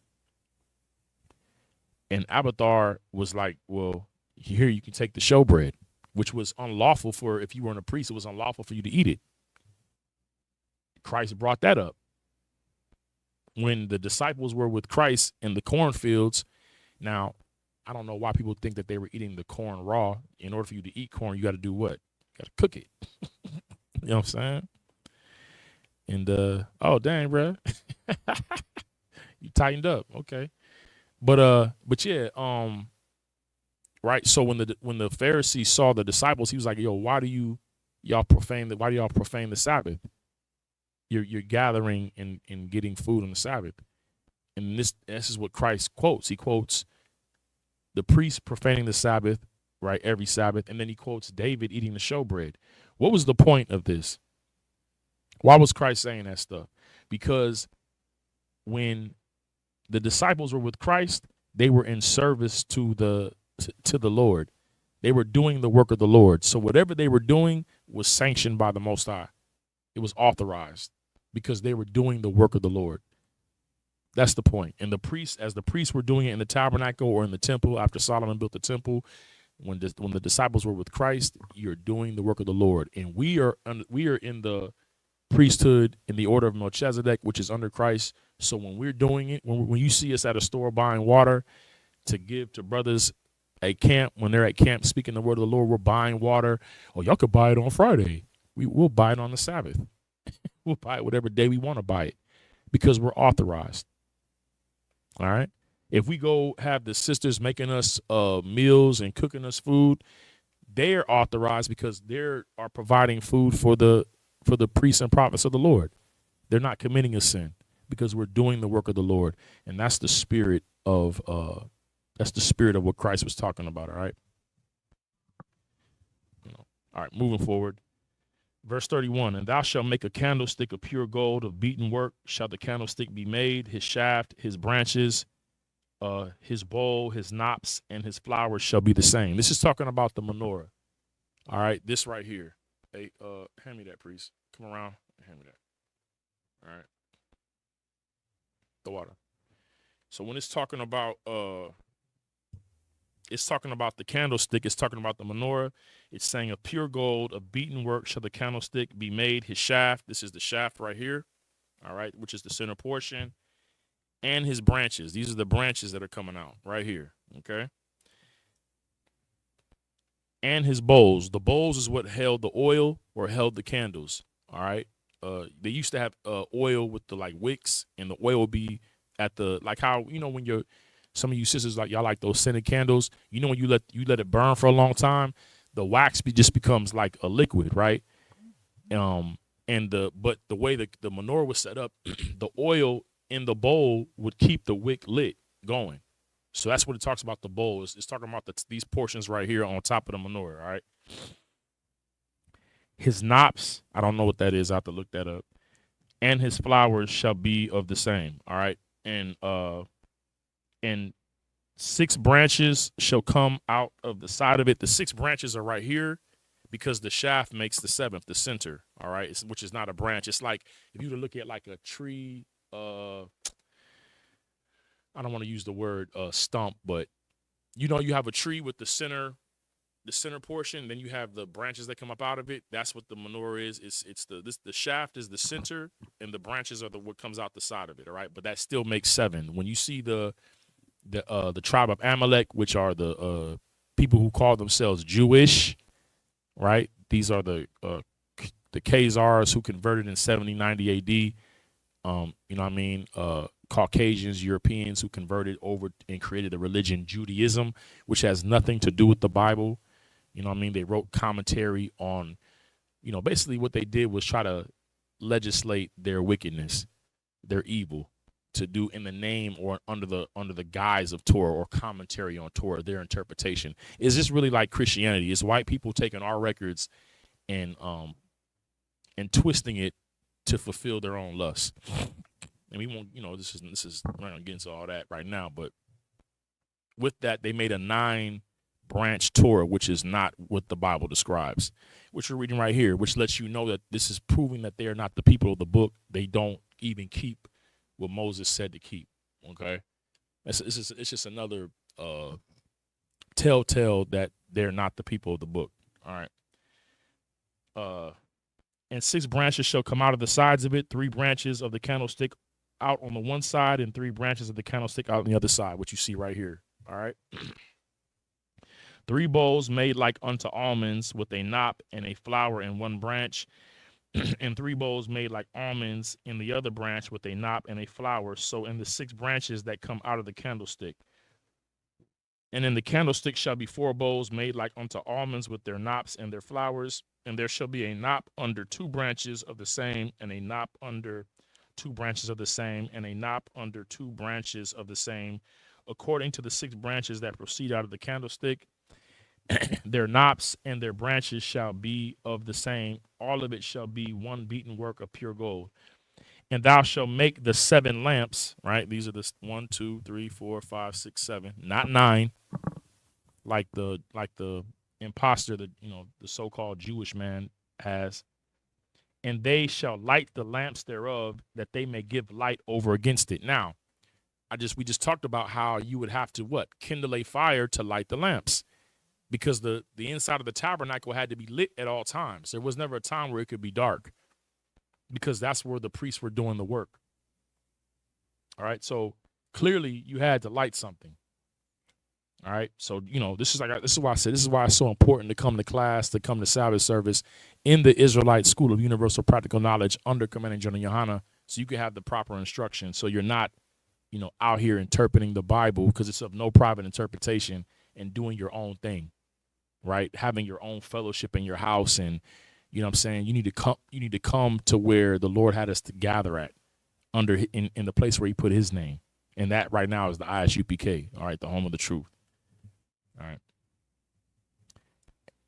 And Abathar was like, well, here you can take the showbread, which was unlawful for, if you weren't a priest, it was unlawful for you to eat it. Christ brought that up. when the disciples were with Christ in the cornfields. Now, I don't know why people think that they were eating the corn raw. In order for you to eat corn, you got to do what? You got to cook it. You know what I'm saying? And oh dang, bro, you tightened up. Okay, but yeah, right. So when the Pharisees saw the disciples, he was like, "Yo, why do y'all profane the Sabbath? You're gathering and getting food on the Sabbath." And this is what Christ quotes. He quotes the priest profaning the Sabbath, right, every Sabbath, and then he quotes David eating the showbread. What was the point of this? Why was Christ saying that stuff? Because when the disciples were with Christ, they were in service to the Lord. They were doing the work of the Lord. So whatever they were doing was sanctioned by the Most High. It was authorized because they were doing the work of the Lord. That's the point. And the priests, as the priests were doing it in the tabernacle or in the temple after Solomon built the temple, when the disciples were with Christ, you're doing the work of the Lord. And we are in the priesthood in the order of Melchizedek, which is under Christ. So when we're doing it, when you see us at a store buying water to give to brothers at camp, when they're at camp speaking the word of the Lord, we're buying water. Oh, y'all could buy it on Friday. We'll buy it on the Sabbath. We'll buy it whatever day we want to buy it because we're authorized. All right. If we go have the sisters making us meals and cooking us food, they are authorized because they are providing food for the priests and prophets of the Lord. They're not committing a sin because we're doing the work of the Lord, and that's the spirit of what Christ was talking about. All right. All right. Moving forward. Verse 31, and thou shalt make a candlestick of pure gold of beaten work. Shall the candlestick be made, his shaft, his branches, his bowl, his knops, and his flowers shall be the same. This is talking about the menorah. All right, this right here. Hey, hand me that, priest. Come around. Hand me that. All right. The water. So when it's talking about the candlestick, it's talking about the menorah. It's saying of pure gold, of beaten work shall the candlestick be made, his shaft. This is the shaft right here, all right, which is the center portion, and his branches. These are the branches that are coming out right here, okay? And his bowls. The bowls is what held the oil or held the candles, all right? They used to have oil with the like wicks, and the oil would be at the, like how, you know, when some of you sisters, like y'all like those scented candles, you know, when you let it burn for a long time, the wax just becomes like a liquid, right? But the way the menorah was set up, the oil in the bowl would keep the wick lit going. So that's what it talks about the bowl. It's talking about these portions right here on top of the menorah, all right? His knops, I don't know what that is. I have to look that up. And his flowers shall be of the same, all right? And 6 branches shall come out of the side of it. The 6 branches are right here because the shaft makes the 7th, the center, all right, which is not a branch. It's like if you were to look at like a tree, I don't want to use the word stump, but you know, you have a tree with the center portion, then you have the branches that come up out of it. That's what the menorah is. It's the shaft is the center, and the branches are what comes out the side of it, all right? But that still makes 7. When you see the tribe of Amalek, which are the people who call themselves Jewish, right? These are the Khazars who converted in 70-90 AD. You know what I mean? Caucasians, Europeans who converted over and created the religion Judaism, which has nothing to do with the Bible. You know what I mean? They wrote commentary on, you know, basically what they did was try to legislate their wickedness, their evil, to do in the name or under the guise of Torah or commentary on Torah, their interpretation. Is this really like Christianity? It's white people taking our records and twisting it to fulfill their own lusts. And we won't, you know, this is we're not gonna get into all that right now, but with that, they made a 9-branch Torah, which is not what the Bible describes, which we're reading right here, which lets you know that this is proving that they are not the people of the book. They don't even keep what Moses said to keep. Okay, it's just another telltale that they're not the people of the book. All right. And 6 branches shall come out of the sides of it, 3 branches of the candlestick out on the one side and 3 branches of the candlestick out on the other side, which you see right here. All right. 3 bowls made like unto almonds with a knot and a flower in one branch, and 3 bowls made like almonds in the other branch with a knot and a flower. So in the 6 branches that come out of the candlestick. And in the candlestick shall be 4 bowls made like unto almonds with their knops and their flowers. And there shall be a knot under 2 branches of the same, and a knot under 2 branches of the same, and a knot under 2 branches of the same, according to the 6 branches that proceed out of the candlestick. Their knops and their branches shall be of the same. All of it shall be one beaten work of pure gold. And thou shalt make the 7 lamps, right? These are the 1, 2, 3, 4, 5, 6, 7, not 9, like the imposter, the so-called Jewish man has. And they shall light the lamps thereof, that they may give light over against it. Now, we just talked about how you would have to kindle a fire to light the lamps, because the inside of the tabernacle had to be lit at all times. There was never a time where it could be dark, because that's where the priests were doing the work. All right, so clearly you had to light something. All right, so this is why I said this is why it's so important to come to class, to come to Sabbath service in the Israelite School of Universal Practical Knowledge under Commanding General Yohana, so you can have the proper instruction. So you're not, out here interpreting the Bible, because it's of no private interpretation, and doing your own thing, right? Having your own fellowship in your house, and you know what I'm saying? You need to come to where the Lord had us to gather at, in the place where he put his name. And that right now is the ISUPK, all right, the home of the truth. All right.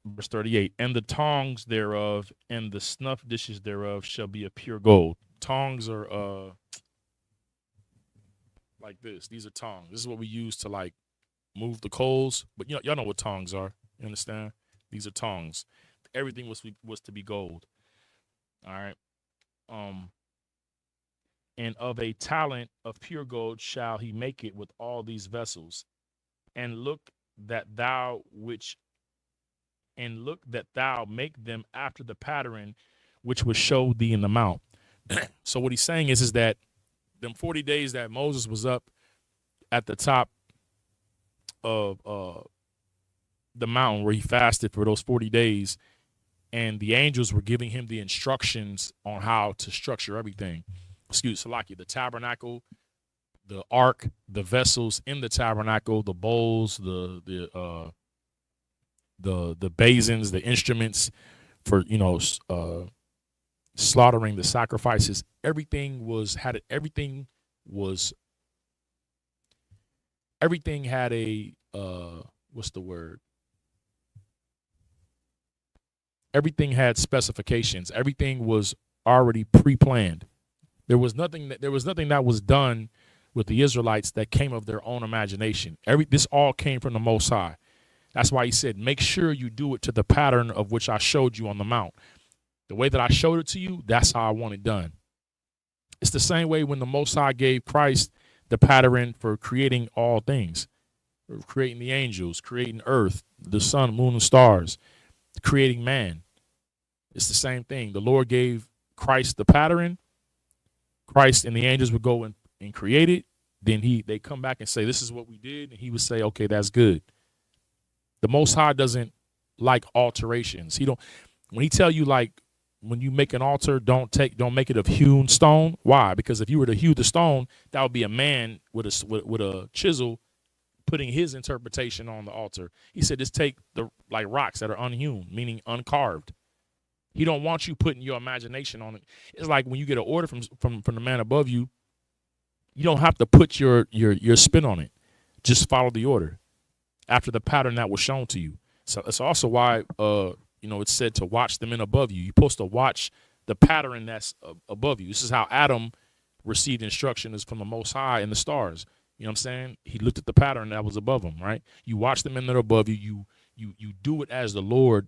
Verse 38, and the tongs thereof and the snuff dishes thereof shall be of pure gold. Tongs are like this. These are tongs. This is what we use to like move the coals. But y'all know what tongs are. You understand? These are tongs. Everything was to be gold. All right. And of a talent of pure gold shall he make it with all these vessels. And look that thou make them after the pattern which was showed thee in the mount. So what he's saying is that them 40 days that Moses was up at the top of the mountain where he fasted for those 40 days, and the angels were giving him the instructions on how to structure everything. The tabernacle, the ark, the vessels in the tabernacle, the bowls, the basins, the instruments for slaughtering the sacrifices. Everything had a what's the word? Everything had specifications. Everything was already pre-planned. There was nothing that was done with the Israelites that came of their own imagination. This all came from the Most High. That's why he said, make sure you do it to the pattern of which I showed you on the mount. The way that I showed it to you, that's how I want it done. It's the same way when the Most High gave Christ the pattern for creating all things, for creating the angels, creating earth, the sun, moon, and stars, creating man. It's the same thing. The Lord gave Christ the pattern. Christ and the angels would go and create it. Then they come back and say, this is what we did. And he would say, okay, that's good. The Most High doesn't like alterations. When he tell you, like, when you make an altar, don't make it of hewn stone. Why? Because if you were to hew the stone, that would be a man with a chisel putting his interpretation on the altar. He said, just take the rocks that are unhewn, meaning uncarved. He don't want you putting your imagination on it. It's like when you get an order from the man above you, you don't have to put your spin on it. Just follow the order after the pattern that was shown to you. So it's also why it's said to watch the men above you. You're supposed to watch the pattern that's above you. This is how Adam received instructions from the Most High in the stars. You know what I'm saying? He looked at the pattern that was above him, right? You watch the men that are above you. You do it as the Lord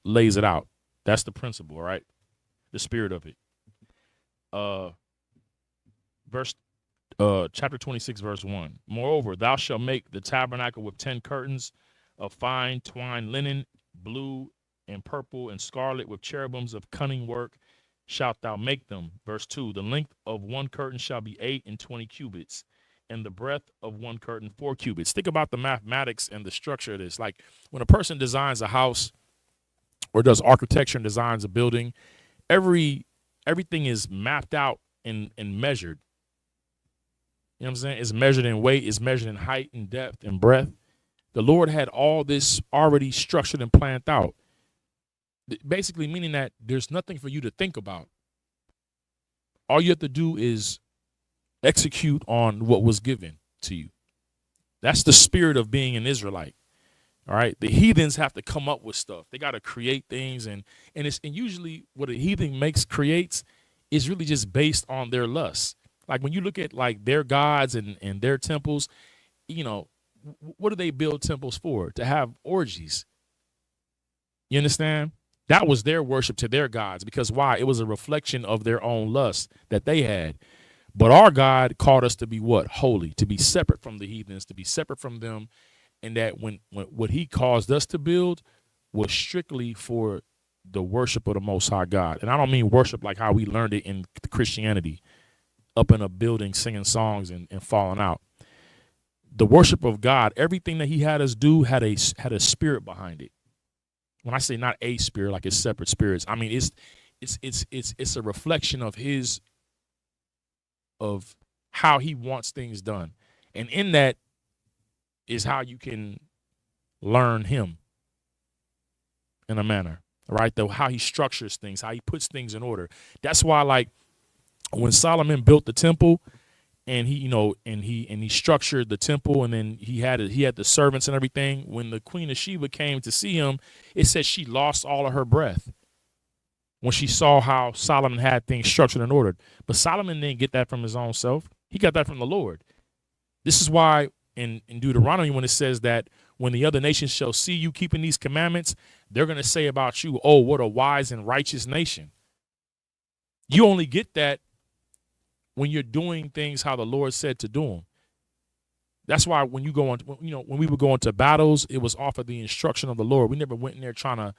lays it out. That's the principle, right? The spirit of it. Chapter 26, verse 1. Moreover, thou shalt make the tabernacle with 10 curtains of fine twined linen, blue and purple and scarlet, with cherubims of cunning work. shalt thou make them. Verse 2, the length of one curtain shall be 8 and 20 cubits, and the breadth of one curtain 4 cubits. Think about the mathematics and the structure of this. Like when a person designs a house or does architecture and designs a building, everything is mapped out and measured. You know what I'm saying? It's measured in weight, it's measured in height and depth and breadth. The Lord had all this already structured and planned out. Basically meaning that there's nothing for you to think about. All you have to do is execute on what was given to you. That's the spirit of being an Israelite. All right. The heathens have to come up with stuff. They got to create things. And usually what a heathen creates is really just based on their lusts. Like when you look at like their gods and their temples, you know, what do they build temples for? To have orgies. You understand? That was their worship to their gods, because why? It was a reflection of their own lust that they had. But our God called us to be what? Holy, to be separate from the heathens, to be separate from them. And that when what he caused us to build was strictly for the worship of the Most High God. And I don't mean worship like how we learned it in Christianity, up in a building singing songs and falling out. The worship of God, everything that he had us do had a spirit behind it. When I say not a spirit, like it's separate spirits, I mean it's a reflection of of how he wants things done. And in that is how you can learn him in a manner, right? How he structures things, how he puts things in order. That's why, like, when Solomon built the temple and he structured the temple, and then he had the servants and everything, when the Queen of Sheba came to see him, it said she lost all of her breath when she saw how Solomon had things structured and ordered. But Solomon didn't get that from his own self. He got that from the Lord. This is why in Deuteronomy, when it says that when the other nations shall see you keeping these commandments, they're going to say about you, oh, what a wise and righteous nation. You only get that when you're doing things how the Lord said to do them. That's why when you go on, when we would go into battles, it was off of the instruction of the Lord. We never went in there trying to,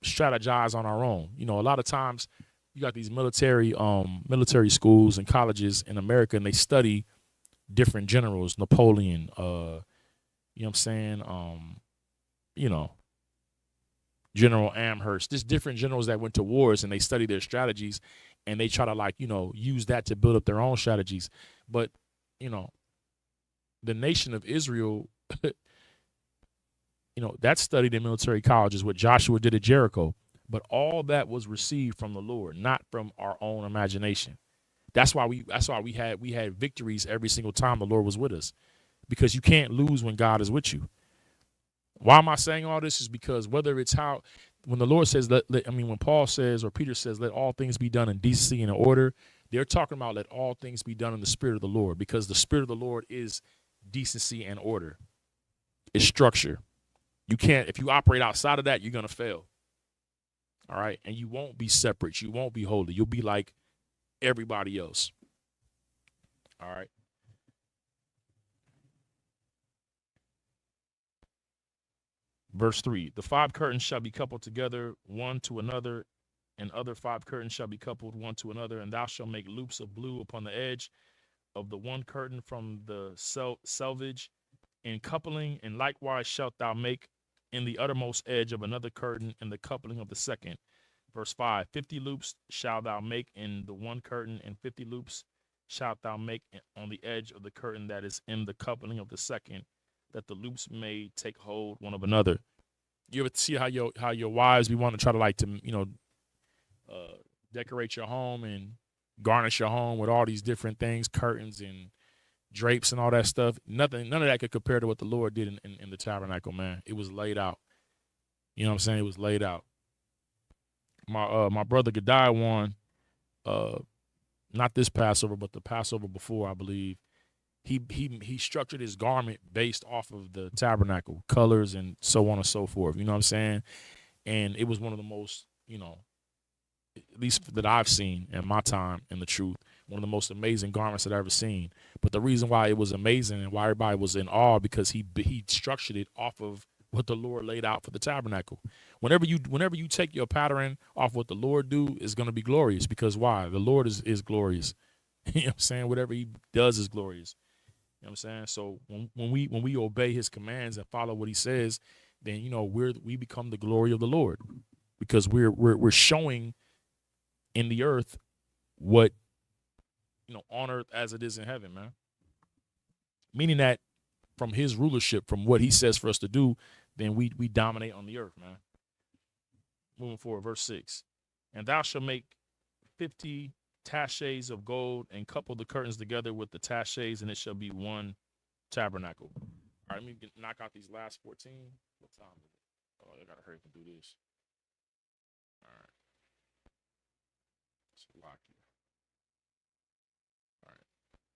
strategize on our own. A lot of times you got these military schools and colleges in America, and they study different generals, Napoleon, General Amherst, just different generals that went to wars, and they study their strategies, and they try to use that to build up their own strategies. But, the nation of Israel, that studied in military colleges, what Joshua did at Jericho, but all that was received from the Lord, not from our own imagination. That's why we had victories every single time the Lord was with us, because you can't lose when God is with you. Why am I saying all this? Is because whether it's when the Lord says, when Paul says or Peter says, let all things be done in decency and in order, they're talking about let all things be done in the spirit of the Lord, because the spirit of the Lord is decency and order. It's structure. You can't, if you operate outside of that, you're going to fail. All right. And you won't be separate. You won't be holy. You'll be like everybody else. All right. Verse 3, the 5 curtains shall be coupled together one to another, and other 5 curtains shall be coupled one to another, and thou shalt make loops of blue upon the edge of the one curtain from the selvage in coupling, and likewise shalt thou make in the uttermost edge of another curtain in the coupling of the second. Verse 5, 50 loops shalt thou make in the one curtain, and 50 loops shalt thou make on the edge of the curtain that is in the coupling of the second, that the loops may take hold one of another. You ever see how your wives, we want to try to decorate your home and garnish your home with all these different things, curtains and drapes and all that stuff. None of that could compare to what the Lord did in the tabernacle, man. It was laid out. You know what I'm saying? It was laid out. My brother Gadai won, not this Passover, but the Passover before, I believe. He structured his garment based off of the tabernacle, colors and so on and so forth. You know what I'm saying? And it was one of the most, at least that I've seen in my time in the truth, one of the most amazing garments that I've ever seen. But the reason why it was amazing and why everybody was in awe, because he structured it off of what the Lord laid out for the tabernacle. Whenever you take your pattern off what the Lord do, is going to be glorious. Because why? The Lord is glorious. You know what I'm saying? Whatever he does is glorious. You know what I'm saying? So when we obey his commands and follow what he says, then we become the glory of the Lord, because we're showing in the earth what on earth as it is in heaven, man. Meaning that from his rulership, from what he says for us to do, then we dominate on the earth, man. Moving forward, verse 6. And thou shalt make 50 taches of gold and couple the curtains together with the taches, and it shall be one tabernacle. All right, let me knock out these last 14. What time is it? Oh, I gotta hurry up and do this. All right. So lock you. All right.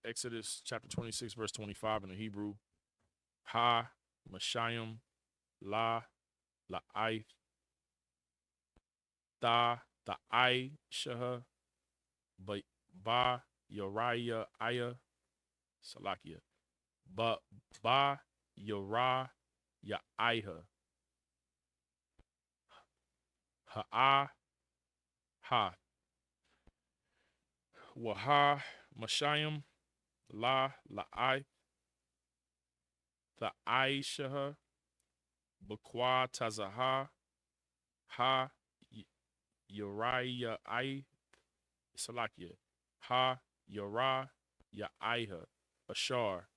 Exodus chapter 26, verse 25 in the Hebrew. Ha, Mashayim, La, La'aith, Da, Ta'ai, Shaha, Ba, Yoriah, Aya, Salakia. Ba Yora Yaiha. Ha Ha. Waha Mashayim La La'ai. The Aishaha. Bakwa Tazaha. Ha Yoriah I. Salakia. Ha Yora Yaiha. Ashar.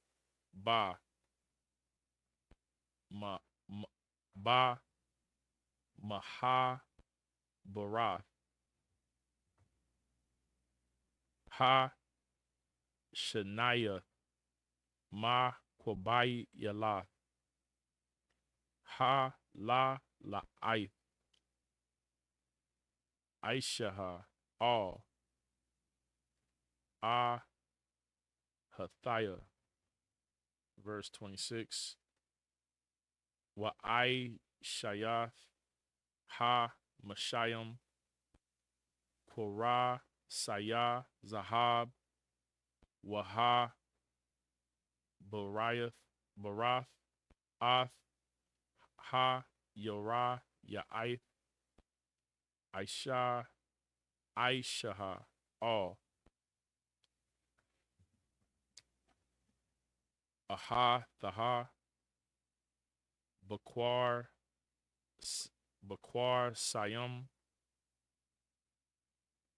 Ba Ma, Ba Maha Barath. Ha Shania Ma Kwabai Yala. Ha La La'aith. Aishaha All. Ah Hathaya. Verse 26. Wa'ai Shayath. Ha Mashayim. Korah Sayah Zahab. Waha Barath. Ath. Ha Yorah Ya'aith. Aishaha All. Aha Thaha. Bakwar Sayam.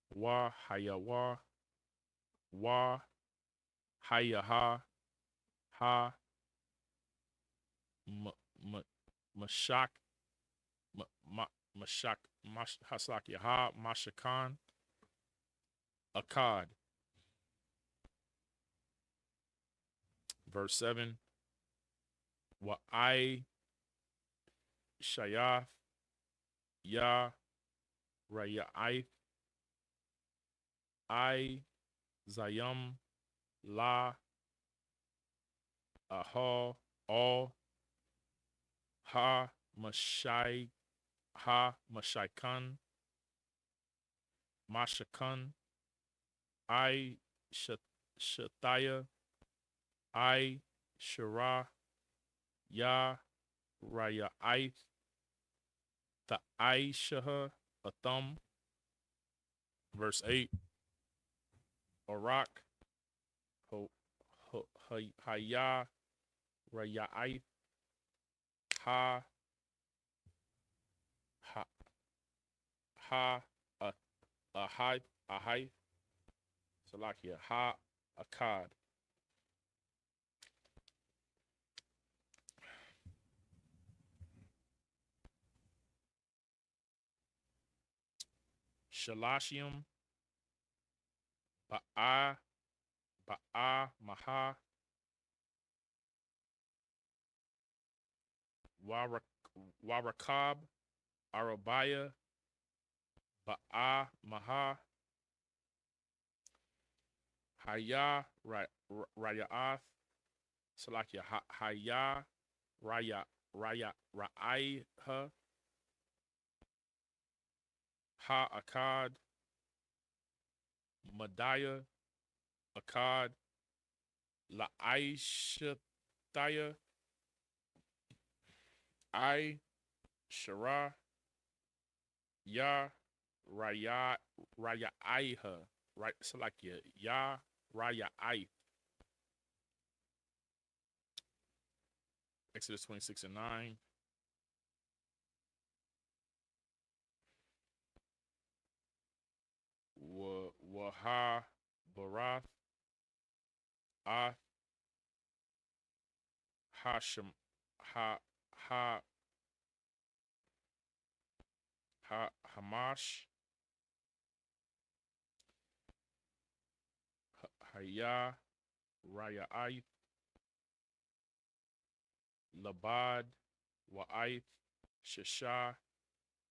Wa Hayawa. Wa Hayaha. Ha Mashak. Mashak Haslaki. Ha Mashakan. Akkad. Verse 7. Wa'ai Shayath. Ya Raya'aith. I Zayam La Aha All. Ha Mashai. Ha Mashaikan. Mashakan. I Shathaya. I Shara. Ya Raya'aith. The Aishaha Atham. Verse 8. Arak Haya Raya'aith. Ha Ahai Salakia. Ha Akkad. Shalashium. Ba'a Maha. Warakab. Arabaya. Ba'a Maha. Haya Raya'ath. Salakia. Haya Ra'aiha. Ha Akkad. Madaya. Akkad. La'aishathaya. I Shara Ya Raya Aiha. Right, so like Ya Raya I. Exodus 26 and 9. Waha Barath Ath Hashem Ha Ha Ha Hamash Haya Raya I Labad Wa'ith Shasha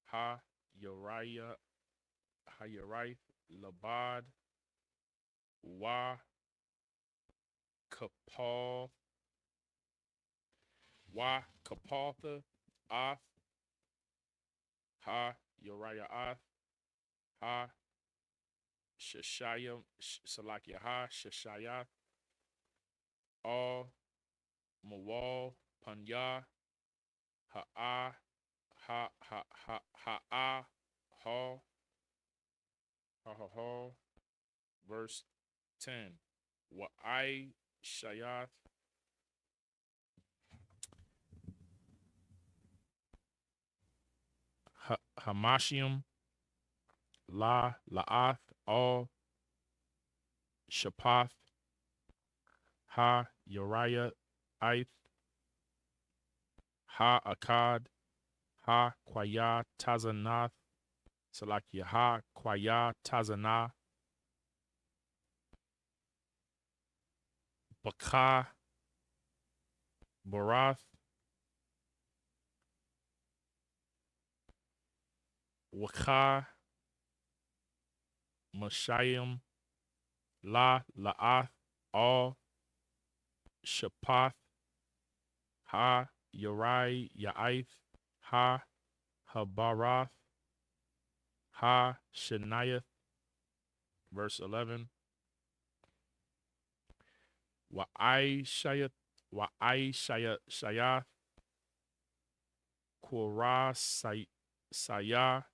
Ha Uriah Hayarith Labad Wa Kapal Wa Kapaltha Ath Ha Uriah Ath Ha Shashayam Salakia Ha Shashayath All Mawal Panya Ha'a Ha Ha Ha Ha'a Ha Ha Ha Ha. Verse 10. Wa'ai Shayath Hamashiam La La'ath All Shapath Ha Uriah Ith Ha Akkad Ha Kwaya Tazanath Salakia Ha Kwaya Tazanah Bakah Barath Wakah Mashayim La La'ath All Shapath Ha Uriah Ya'ith Ha Habarath Ha Shaniath. Verse 11. Wa'ai Shayath Korah Sayah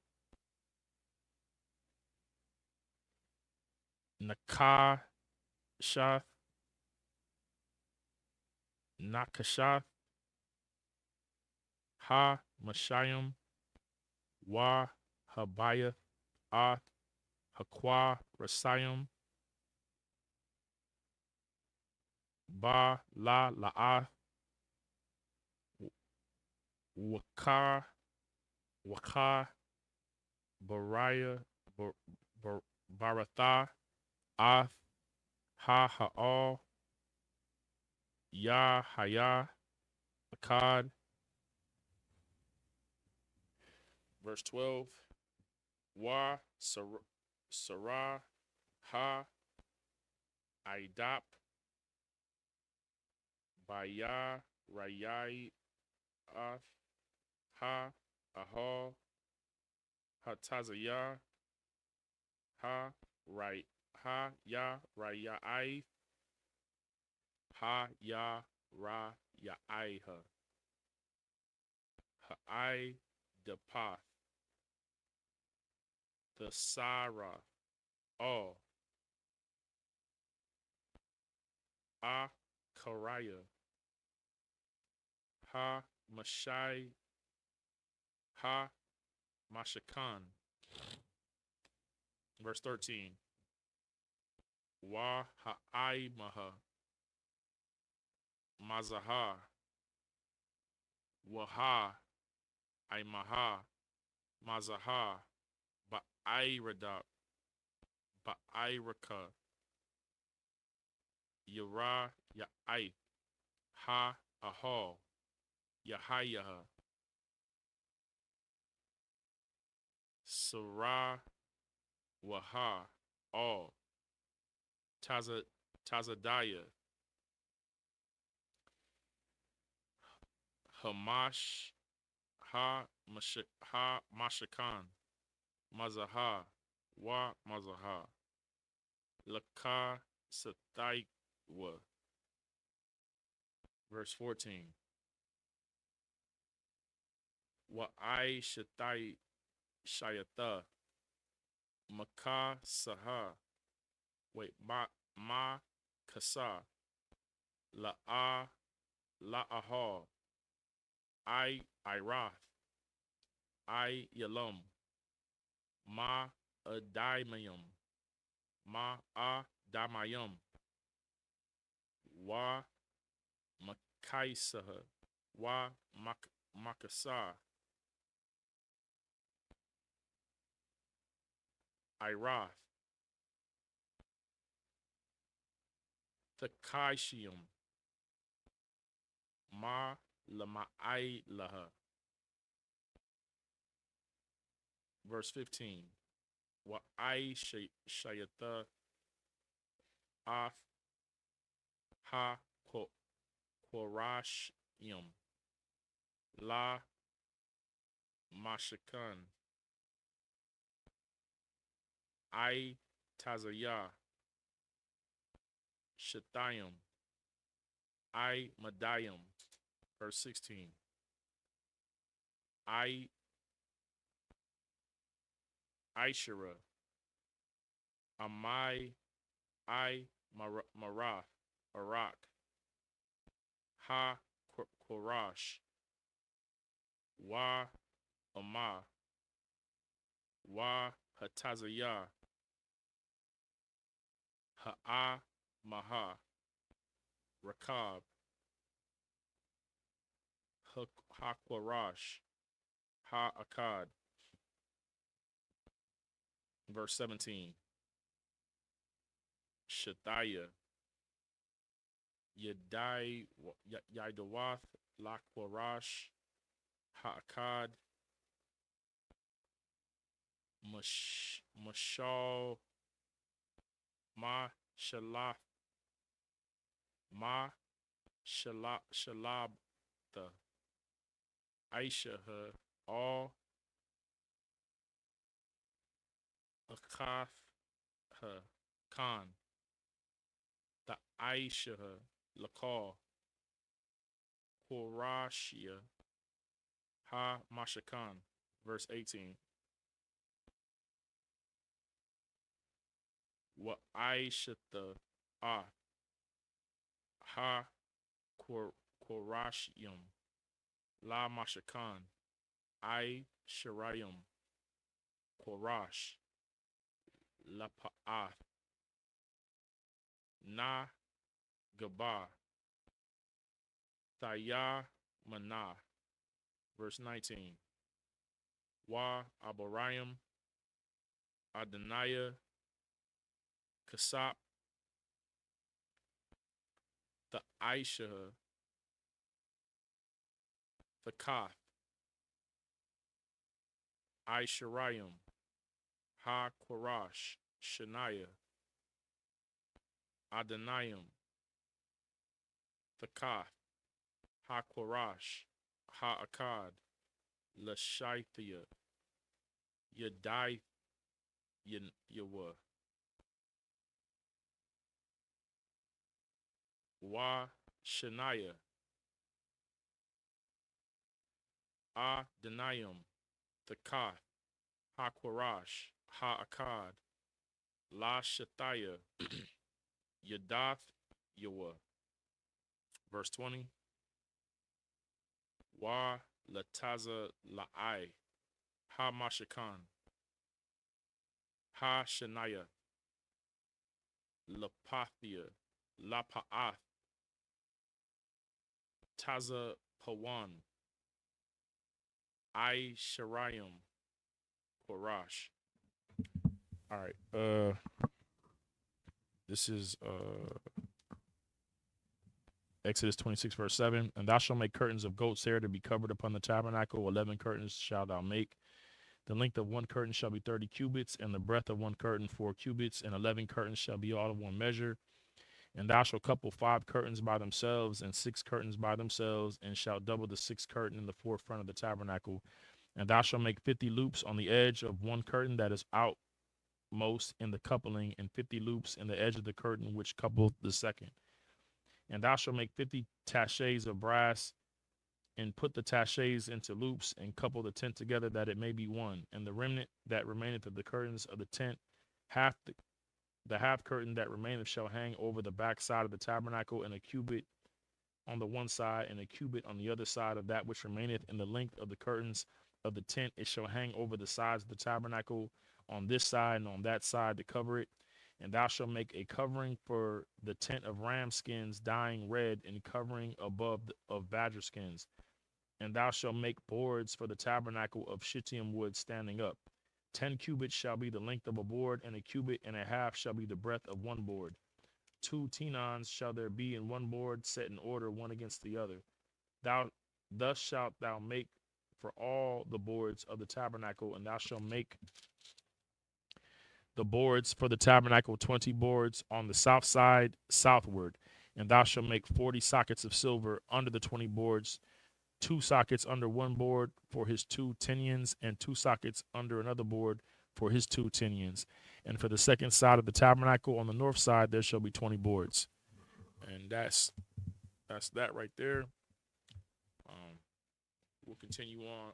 Nakashath Ha Mashayim Wa Habayath Ath Hakwa Rasayim Ba La La'ath Wakah Baraya Baratha Ath Ha Ha'al Ya Haya Akkad. Verse 12. Wa Sarah Ha Aidap Baya Rayai Ath Ha Ahal Hatazaya Ha Ray Ha Ya Rayai Ha Ya Ra Yaiha Ha'ai Depath the Sarah all A Karaya Ha Mashai Ha Mashakan. Verse 13. Wa Ha'aimaha Mazaha Waha Aimaha Mazaha Ba'irada Ba'iraka Yara Ya'ith Ha Ahal Yahayaha Sarah Waha All Tazadaya Hamash Ha Mashakan Mazaha Wa Mazaha Laka Sathaiwa. Verse 14. wa I shatai shayata maka saha wait ma kasa la aha I irath I yalum ma adaimayum ma damayum wa makaisaha wa makasa irath thakaishium ma lamai laha. Verse 15. Wa I shayata af ha korashium la mashakan I tazaya shatayim I madayim. Verse 16. I Aishara Amai I Marath Arak Ha Korash Wa Ama Wa Hatazaya Ha'a Maha Rakab Hakwarash Ha Akkad. Verse 17. Shathaya Yadai Yaidawath Lakwarash Ha Akkad Mashal Ma Shalaf Ma Shalabta Aisha her all Akath her Khan the Aisha her Lakal Korashia Ha Mashakan. Verse 18. Wa Aisha the Ha Korashium La Mashakan I Shirayim Korash La Pa'ath Na Gaba Thaya Mana. Verse 19. Wa Abarayim Adonaiah Kasap the Aisha the Kath Aishirayim Ha Korash Shania Adonayim the Kath Ha Korash Ha Akkad Lashaithia Yadai Yawa Wa Shania Adonayim the Kath Ha Korash Ha Akkad La Shathaya Yadath Yawa. Verse 20. Wa Lataza La'ai Ha Mashakan Ha Shania Lapathia Lapa'ath Taza Pawan I Shirayim Korash. All right. This is Exodus 26, verse 7. And thou shalt make curtains of goat's hair to be covered upon the tabernacle. 11 curtains shalt thou make. The length of one curtain shall be 30 cubits, and the breadth of one curtain 4 cubits, and 11 curtains shall be all of one measure. And thou shalt couple 5 curtains by themselves, and 6 curtains by themselves, and shalt double the 6th curtain in the forefront of the tabernacle. And thou shalt make 50 loops on the edge of one curtain that is outmost in the coupling, and 50 loops in the edge of the curtain which coupleth the second. And thou shalt make 50 taches of brass and put the taches into loops, and couple the tent together, that it may be one. And the remnant that remaineth of the curtains of the tent, half the half curtain that remaineth shall hang over the back side of the tabernacle, and a cubit on the one side, and a cubit on the other side of that which remaineth in the length of the curtains of the tent. It shall hang over the sides of the tabernacle on this side and on that side to cover it. And thou shalt make a covering for the tent of ram skins dyeing red, and covering above of badger skins. And thou shalt make boards for the tabernacle of shittim wood standing up. 10 cubits shall be the length of a board, and a cubit and a half shall be the breadth of one board. 2 tenons shall there be in one board, set in order one against the other. Thus shalt thou make for all the boards of the tabernacle, and thou shalt make the boards for the tabernacle 20 boards on the south side southward. And thou shalt make 40 sockets of silver under the 20 boards, 2 sockets under one board for his 2 tinions, and 2 sockets under another board for his 2 tinions. And for the second side of the tabernacle on the north side, there shall be 20 boards. And that's that right there. We'll continue on.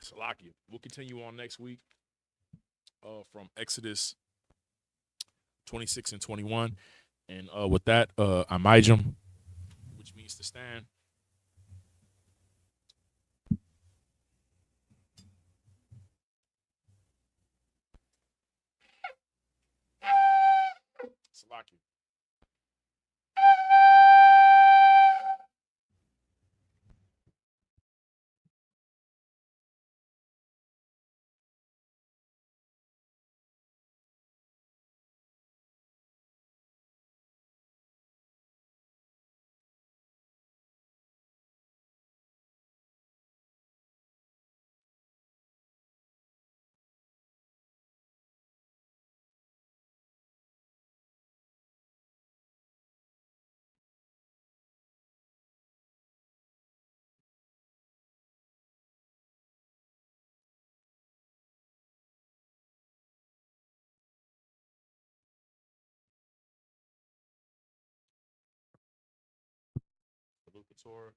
Salakia. We'll continue on next week from Exodus 26 and 21. And with that, Amijam, which means to stand. Salakia. Lucator.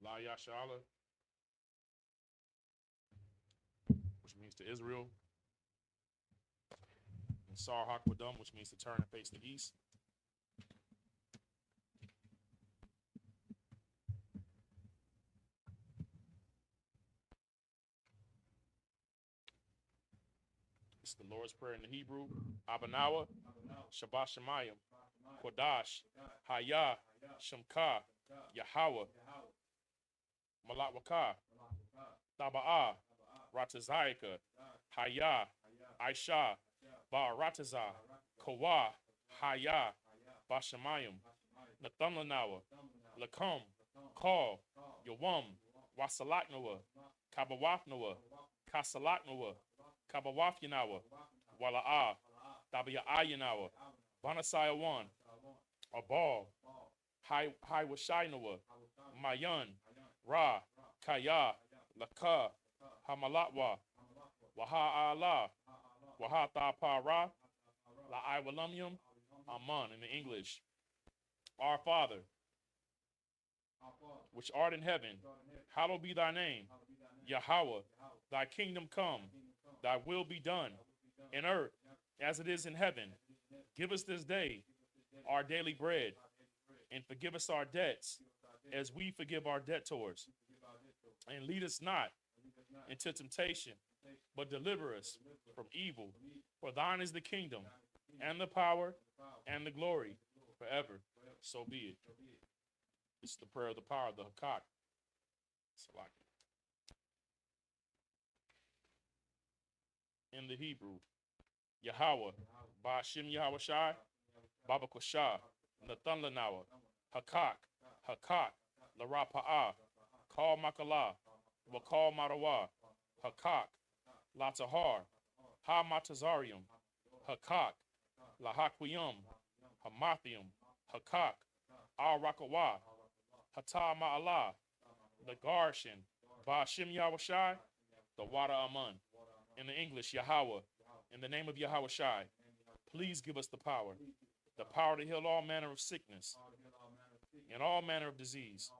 La Yashala, which means to Israel. And Sar Hakwadam, which means to turn and face the east. It's the Lord's Prayer in the Hebrew. Abanawa, Shabbat Shemayim, Kodash, Haya, Shemka, Yahweh, Malak Taba'ah, Ratazayaka, Haya, Aisha, Ba'arataza, Kawa, Haya, Bashamayim, Nathanlanawa, Lakum, Kal, Yawam, Wasalaknawa, Kabawafnawa, Kasalaknawa, Kabawafyanawa, Wala'ah, Tabia'ayanawa, Banasaya 1, Abal, Hiwashinawa, Mayan, Ra, Kaya, Laka, Hamalatwa, Waha Allah, Waha Para, La Iwalumium, Aman in the English. Our Father, which art in heaven, hallowed be thy name. Yahweh, thy kingdom come, thy will be done, in earth as it is in heaven. Give us this day our daily bread, and forgive us our debts, as we forgive our debtors. And lead us not into temptation, but deliver us from evil. For thine is the kingdom, and the power, and the glory, forever. So be it. This is the prayer of the power of the Hakak. In the Hebrew, Yahweh, Ba'ashim Yahweh Shai, Baba Koshah, Nathan Lanawa, Hakak, Larapa'ah, Kal Makalah, Wakal Marawa, Hakak, Latahar, Ha Matazarium, Hakak, Lahakwiyum, Hamathium, Hakak, Al Rakawa, Hata Ma'alah, the Garshin, Ba'ashim Yahweh Shai, the water Aman. In the English, Yahweh, in the name of Yahweh Shai, please give us the power to heal all manner of sickness and all manner of disease,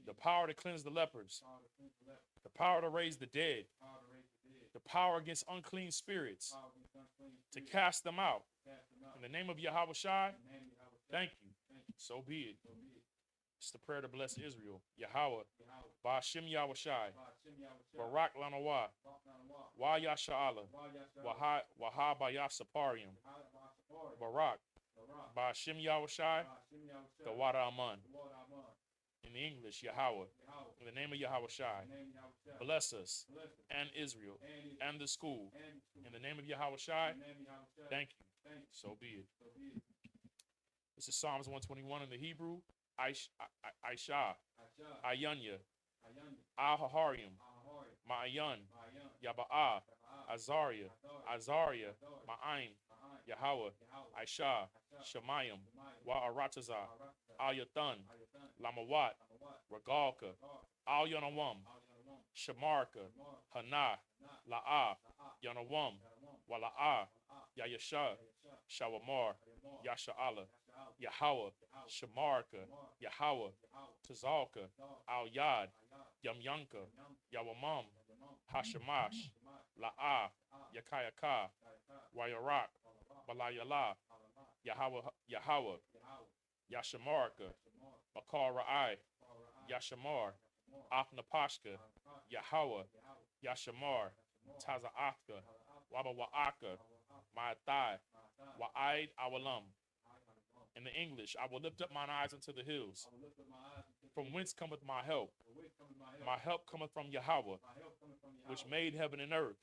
the power to cleanse the lepers, the power to raise the dead, the power against unclean spirits, to cast them out. In the name of Yahweh Shai, thank you. So be it. It's the prayer to bless Israel. Yahweh, Ba'ashim Yahweh Shai, Barak Lanawa, Wa Yasha'ala, Waha Bayasaparium, Barak, Ba'ashim Yahweh Shai, the water Aman. In the English, Yahweh, in the name of Yahweh Shai, bless us and Israel and the school. In the name of Yahweh Shai, thank you. So be it. This is Psalms 121 in the Hebrew. Aisha, Ayanya, Ahaharium, Ma'ayan, Yaba'ah, Azariah, Ma'aim, Yahweh, Aisha, Shemayim, Wa'arataza, Ayathan, Lamawat, Regalka, Al Yanawam, Shamarka, Hana, La'ah, Yanawam, Wala'ah, Yayasha, Shawamar, Yasha'ala, Yahweh, Shamarka, Yahweh, Tazalka, Al Yad, Yamyanka, Yawamam, Hashamash, La'ah, Yakayaka, Wayarak, Balayala, Yahweh, Yashamarka, Bakar Ra'ai, Yashamar, Afnapashka, Yahweh, Yashamar, Taza'afka, Wabawa'aka, Ma'athai, Wa'aid Awalam. In the English, I will lift up mine eyes unto the hills. From whence cometh my help? My help cometh from Yahweh, which made heaven and earth.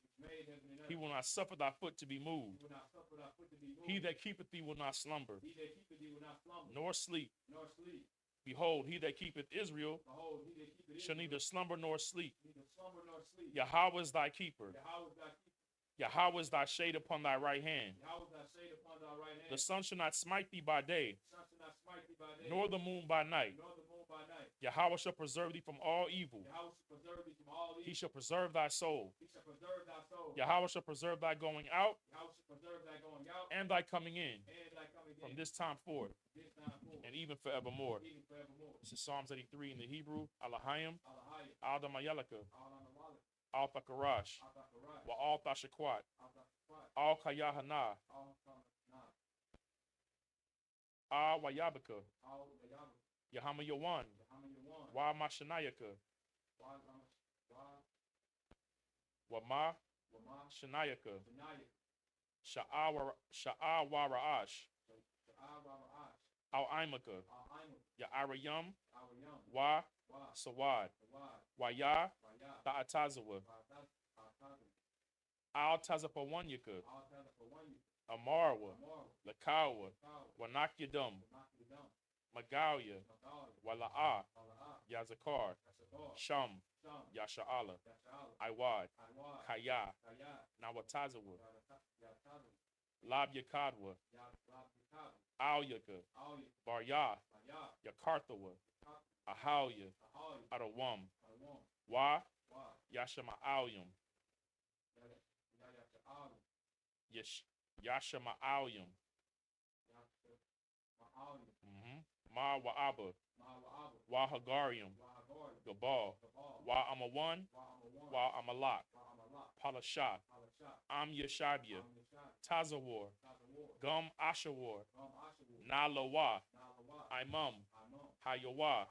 He will not suffer thy foot to be moved. He that keepeth thee will not slumber, nor sleep. Behold, he that keepeth Israel shall neither slumber nor sleep. Yahweh is thy keeper. Yahweh is thy shade upon thy right hand. The sun shall not smite thee by day, nor the moon by night. Yahweh shall preserve thee from all evil. He shall preserve thy soul. Yahweh shall preserve thy going out and thy coming in from this time forth and even forevermore. This is Psalms 83 in the Hebrew. Alahayim, Aldamayalaka, Al Fakarash, Wa Al Tashakwat, Al Kayahana, Al Wayabaka, Yahama Yawan, Wa Mashanayaka, Wa Ma Shanayaka, Sha'awara'ash, Al Imaka, Ya'arayam, Wa Sawad, Wa Ya Ta'atazawa, Al Tazapawanyaka, Amarwa, Lakawa, Wanakyadum, Magalia, Wala'a, Yazakar, Sham, Yasha'ala, Iwad, Kaya, Nawatazawa, Lab Yakadwa, Alyaka, Barya, Yakarthawa, Ahalya, Adawam, Wa, Yashama'alim. Yashama'alim. Ma Wa'aba. Wa Hagarium. Gabal. Wa Amawan. Wa Amalak. Palashat. Am Yashabia. Tazawar. Gum Ashawar. Nalawa. Imam. Hayawa.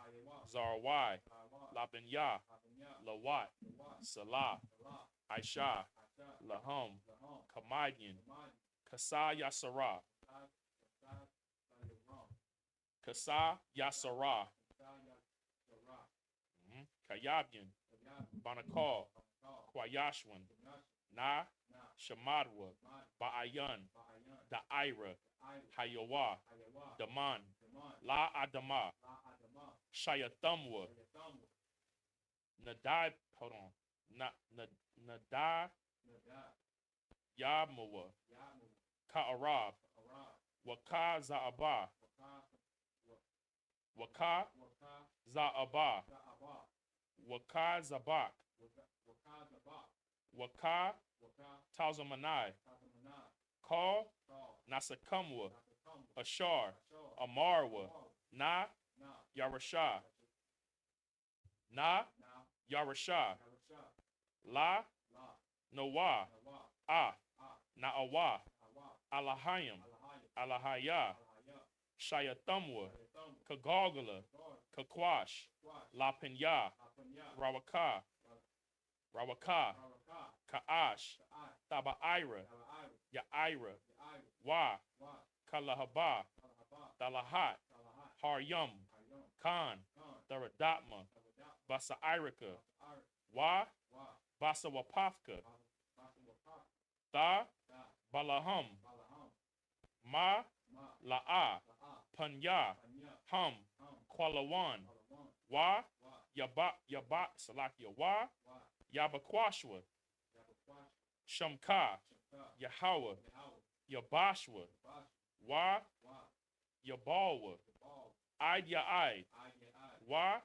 Zarwai. Labinya. Lawat. Salah. Aisha. Lahum. Kamadian. Kasa Yasara. Kasa Yasara. Kayabian. Banakal. Kwayashwan. Na. Shamadwa. Ba'ayan. Da'ira. Hayawa. Daman. La Adama. Shayathamwa. Nadai. Hold on. Nadai. Yamawa. Ka'arab. Waka Za'aba. Waka Za'aba. Waka Zabak. Waka Tazamanai. Call Nasakamwa. Ashar. Amarwa. Na Yarasha. Na Yarasha. La Noah. Ah Na'awa. Alahayim. Alahaya. Shayathamwa. Kagagala. Kakwash. La Penya. Rawaka. Rawaka. Ka'ash. Taba'ira. Ya'ira. Wa. Kalahaba. Dalahat. Haryum. Khan. Tharadatma. Basairika. Wa. Basawapafka. Tha. Balahum. Ma. La'a. Panya. Hum. Kwalawan. Wa. Yaba. Salakia. Wa. Yabakwashwa. Shamka. Yahweh. Yabashwa. Wa. Yabalwa. Id Ya'id. Wa.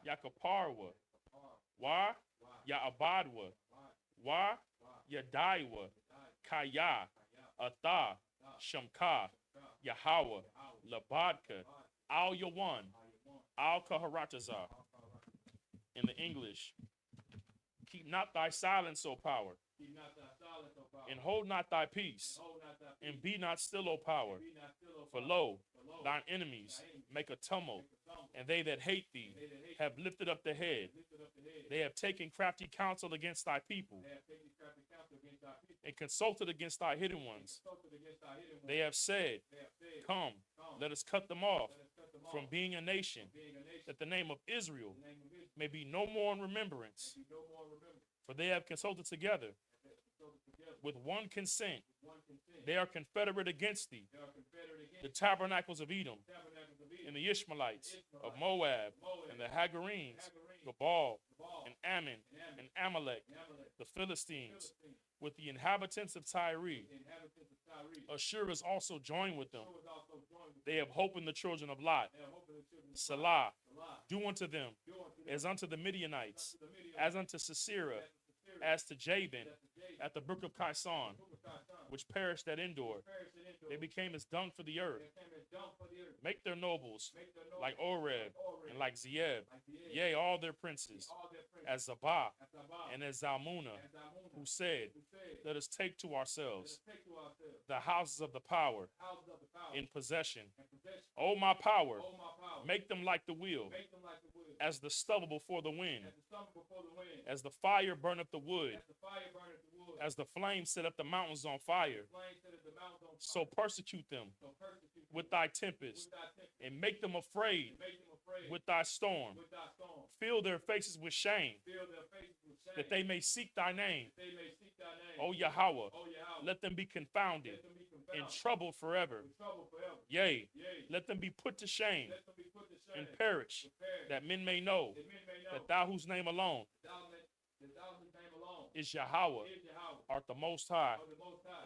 Yakaparwa. Wa. Ya'abadwa. Wa. Yadaiwa. Kaya. Atha. Shamka. Yahweh. Labadka. Al Yawan. Al Kaharatazar. In the English. Keep not thy silence, O power. And hold not thy peace. And be not still, O power. For lo, thine enemies make a tumult, and they that hate thee have lifted up the head. They have taken crafty counsel against thy people, and consulted against thy hidden ones. They have said, come, let us cut them off from being a nation, that the name of Israel may be no more in remembrance. For they have consulted together with one consent. They are confederate against thee. The tabernacles of Edom, and the Ishmaelites of Moab, and the Hagarenes, Gabal, and Ammon, and Amalek, the Philistines, with the inhabitants of Tyre. Ashur is also joined with them. They have hope in the children of Lot. Salah, do unto them as unto the Midianites, as unto Sisera, as to Jabin at the brook of Kison, which perished at Endor. They became as dung for the earth. Make their nobles like Oreb and like Zeeb, yea, all their princes, as Zabah and as Zalmunna, who said, let us take to ourselves the houses of the power in possession. O my power, make them like the wheel, as the stubble before the wind, as the fire burneth the wood, as the flame set up the mountains on fire. So persecute them with thy tempest, and make them afraid with thy storm. Fill their faces with shame, that they may seek thy name. O Yahweh, let them be confounded and troubled forever. Yea, let them be put to shame and perish, that men may know that thou whose name alone is Yahweh, art the Most High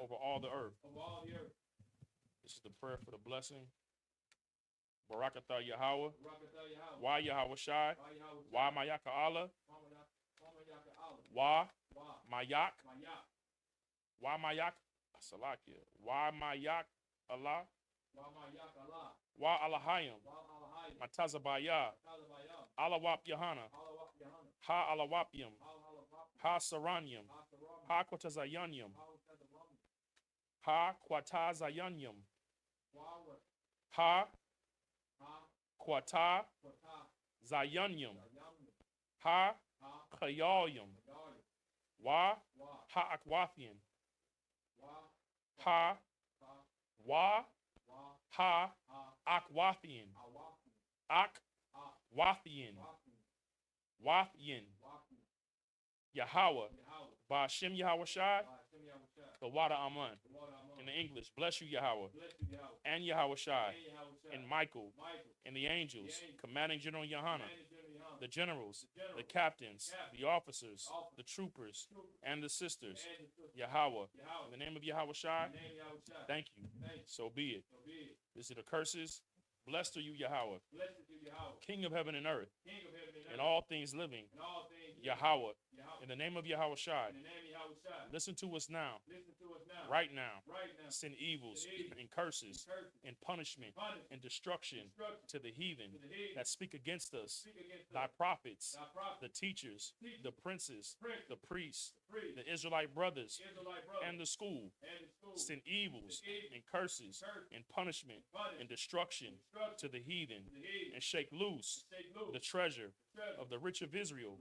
over all the earth. This is the prayer for the blessing. Barakatha Yahweh. Why Yahweh Shai? Why Mayaka Allah? Wa Mayak. Wa Mayak. Salakia. Wa Mayak Allah. Wa Alahayim. Matazabaya. Alawap Yahana. Ha Alawapyam. Ha Saranyam. Ha Kwatazayanyam. Ha Kwatazayanyam. Ha Kwata Zayanyam. Ha Kayalyam. Wa Ha Akwathian. Ha Wa Ha Akwathian. Akwathian. Wathian. Yahweh. Ba'ashem Yahweh Shai. Kawada Aman. In the English, bless you, Yahweh. And Yahweh Shai. And Michael. And the angels. Commanding General Yohana. The generals. The captains. The officers. The troopers. And the sisters. Yahweh. In the name of Yahweh Shai. Thank you. So be it. This is the curses. Blessed are you, Yahweh. King of heaven and earth. And all things living. Yahweh. In the name of Yahweh Shai. Listen to us now. Right now. Send evils and curses and punishment and destruction to the heathen that speak against us. Thy prophets, the teachers, the princes, the priests, the Israelite brothers, and the school. Send evils and curses and punishment and destruction to the heathen, and shake loose the treasure of the rich of Israel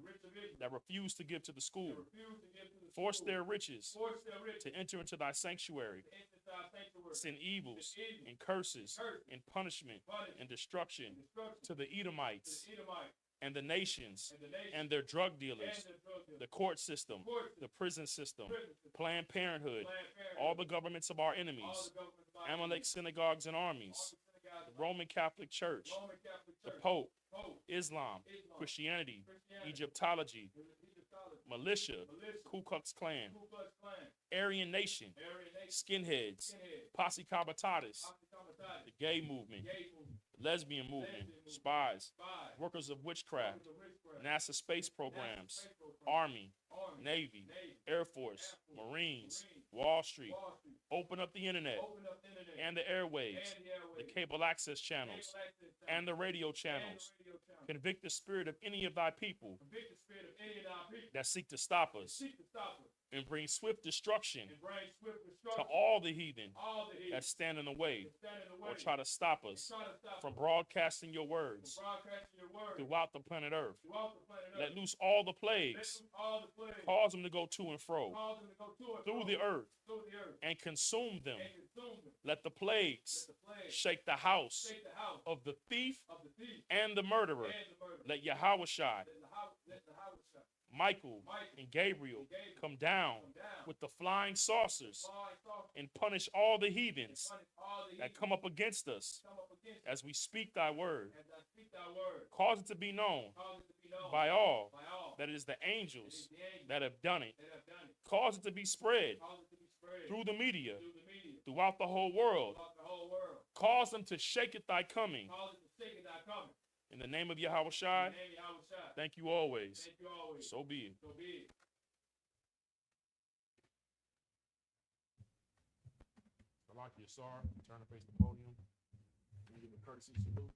that refuse to give to the school. Force their riches to enter into thy sanctuary. Send evils and curses and punishment and destruction to the Edomites and the nations and their drug dealers, the court system, the prison system, Planned Parenthood, all the governments of our enemies, Amalek synagogues and armies, the Roman Catholic Church, the Pope, Islam, Christianity, Egyptology, militia, Ku Klux Klan, Aryan Nation, skinheads, Posse Comitatus, the gay movement, lesbian movement, spies, workers of witchcraft, NASA space programs, Army, Navy, Air Force, Marines, Wall Street. Open up the internet and the airwaves, the cable access channels, and the radio channels. Convict the spirit of any of thy people that seek to stop us, and bring swift destruction to all the heathen that stand in the way or try to stop us from broadcasting your words throughout the planet Earth. Let loose all the plagues, cause them to go to and fro through the earth and consume them. Let the plagues shake the house of the thief and the murderer. Let Yahweh Shai, Michael, and Gabriel come down with the flying saucers and punish all the heathens that come up against us as we speak thy word. Cause it to be known by all that it is the angels that have done it. Cause it to be spread through the media, throughout the whole world. Cause them to shake at thy coming. In the name of Yahweh Shai, thank you always. So be it. Salakia Sar, turn to face the podium. We give a courtesy salute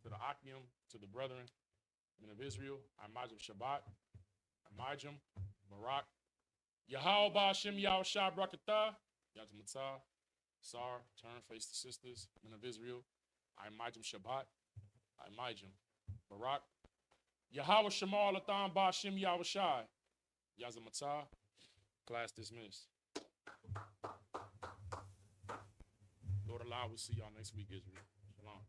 to the Akim, to the brethren, men of Israel. Imajim Shabbat, Imajim, Barak, Yahweh Ba'ashem Yahweh Shai Brakatah, Yazmatah, Sar, turn face the sisters, men of Israel. Imajim Shabbat, Imajim, Barak, Yahweh Shema Latham Ba'ashem Yahweh Shai, Yazmatah. Class dismissed. Lord allow, we'll see y'all next week, Israel. Shalom.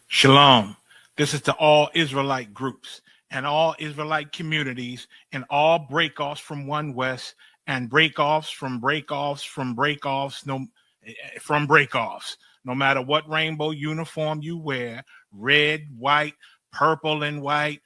Shalom. This is to all Israelite groups and all Israelite communities and all breakoffs from One West and breakoffs from breakoffs from breakoffs, no matter what rainbow uniform you wear, red, white, purple and white,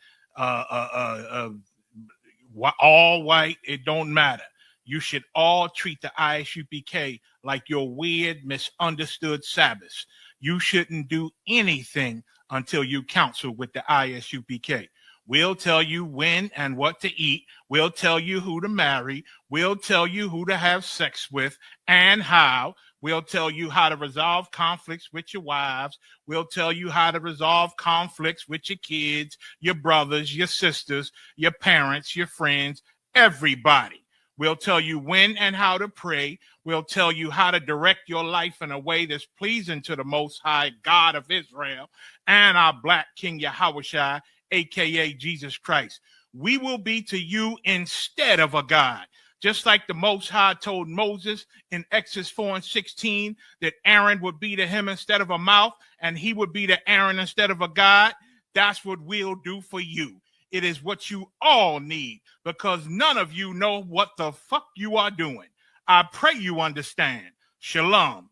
all white, it don't matter. You should all treat the ISUPK like your weird, misunderstood Sabbaths. You shouldn't do anything until you counsel with the ISUPK. We'll tell you when and what to eat. We'll tell you who to marry. We'll tell you who to have sex with and how. We'll tell you how to resolve conflicts with your wives. We'll tell you how to resolve conflicts with your kids, your brothers, your sisters, your parents, your friends, everybody. We'll tell you when and how to pray. We'll tell you how to direct your life in a way that's pleasing to the Most High God of Israel and our Black King Yahushua, aka Jesus Christ. We will be to you instead of a God. Just like the Most High told Moses in Exodus 4:16 that Aaron would be to him instead of a mouth and he would be to Aaron instead of a God, that's what we'll do for you. It is what you all need because none of you know what the fuck you are doing. I pray you understand. Shalom.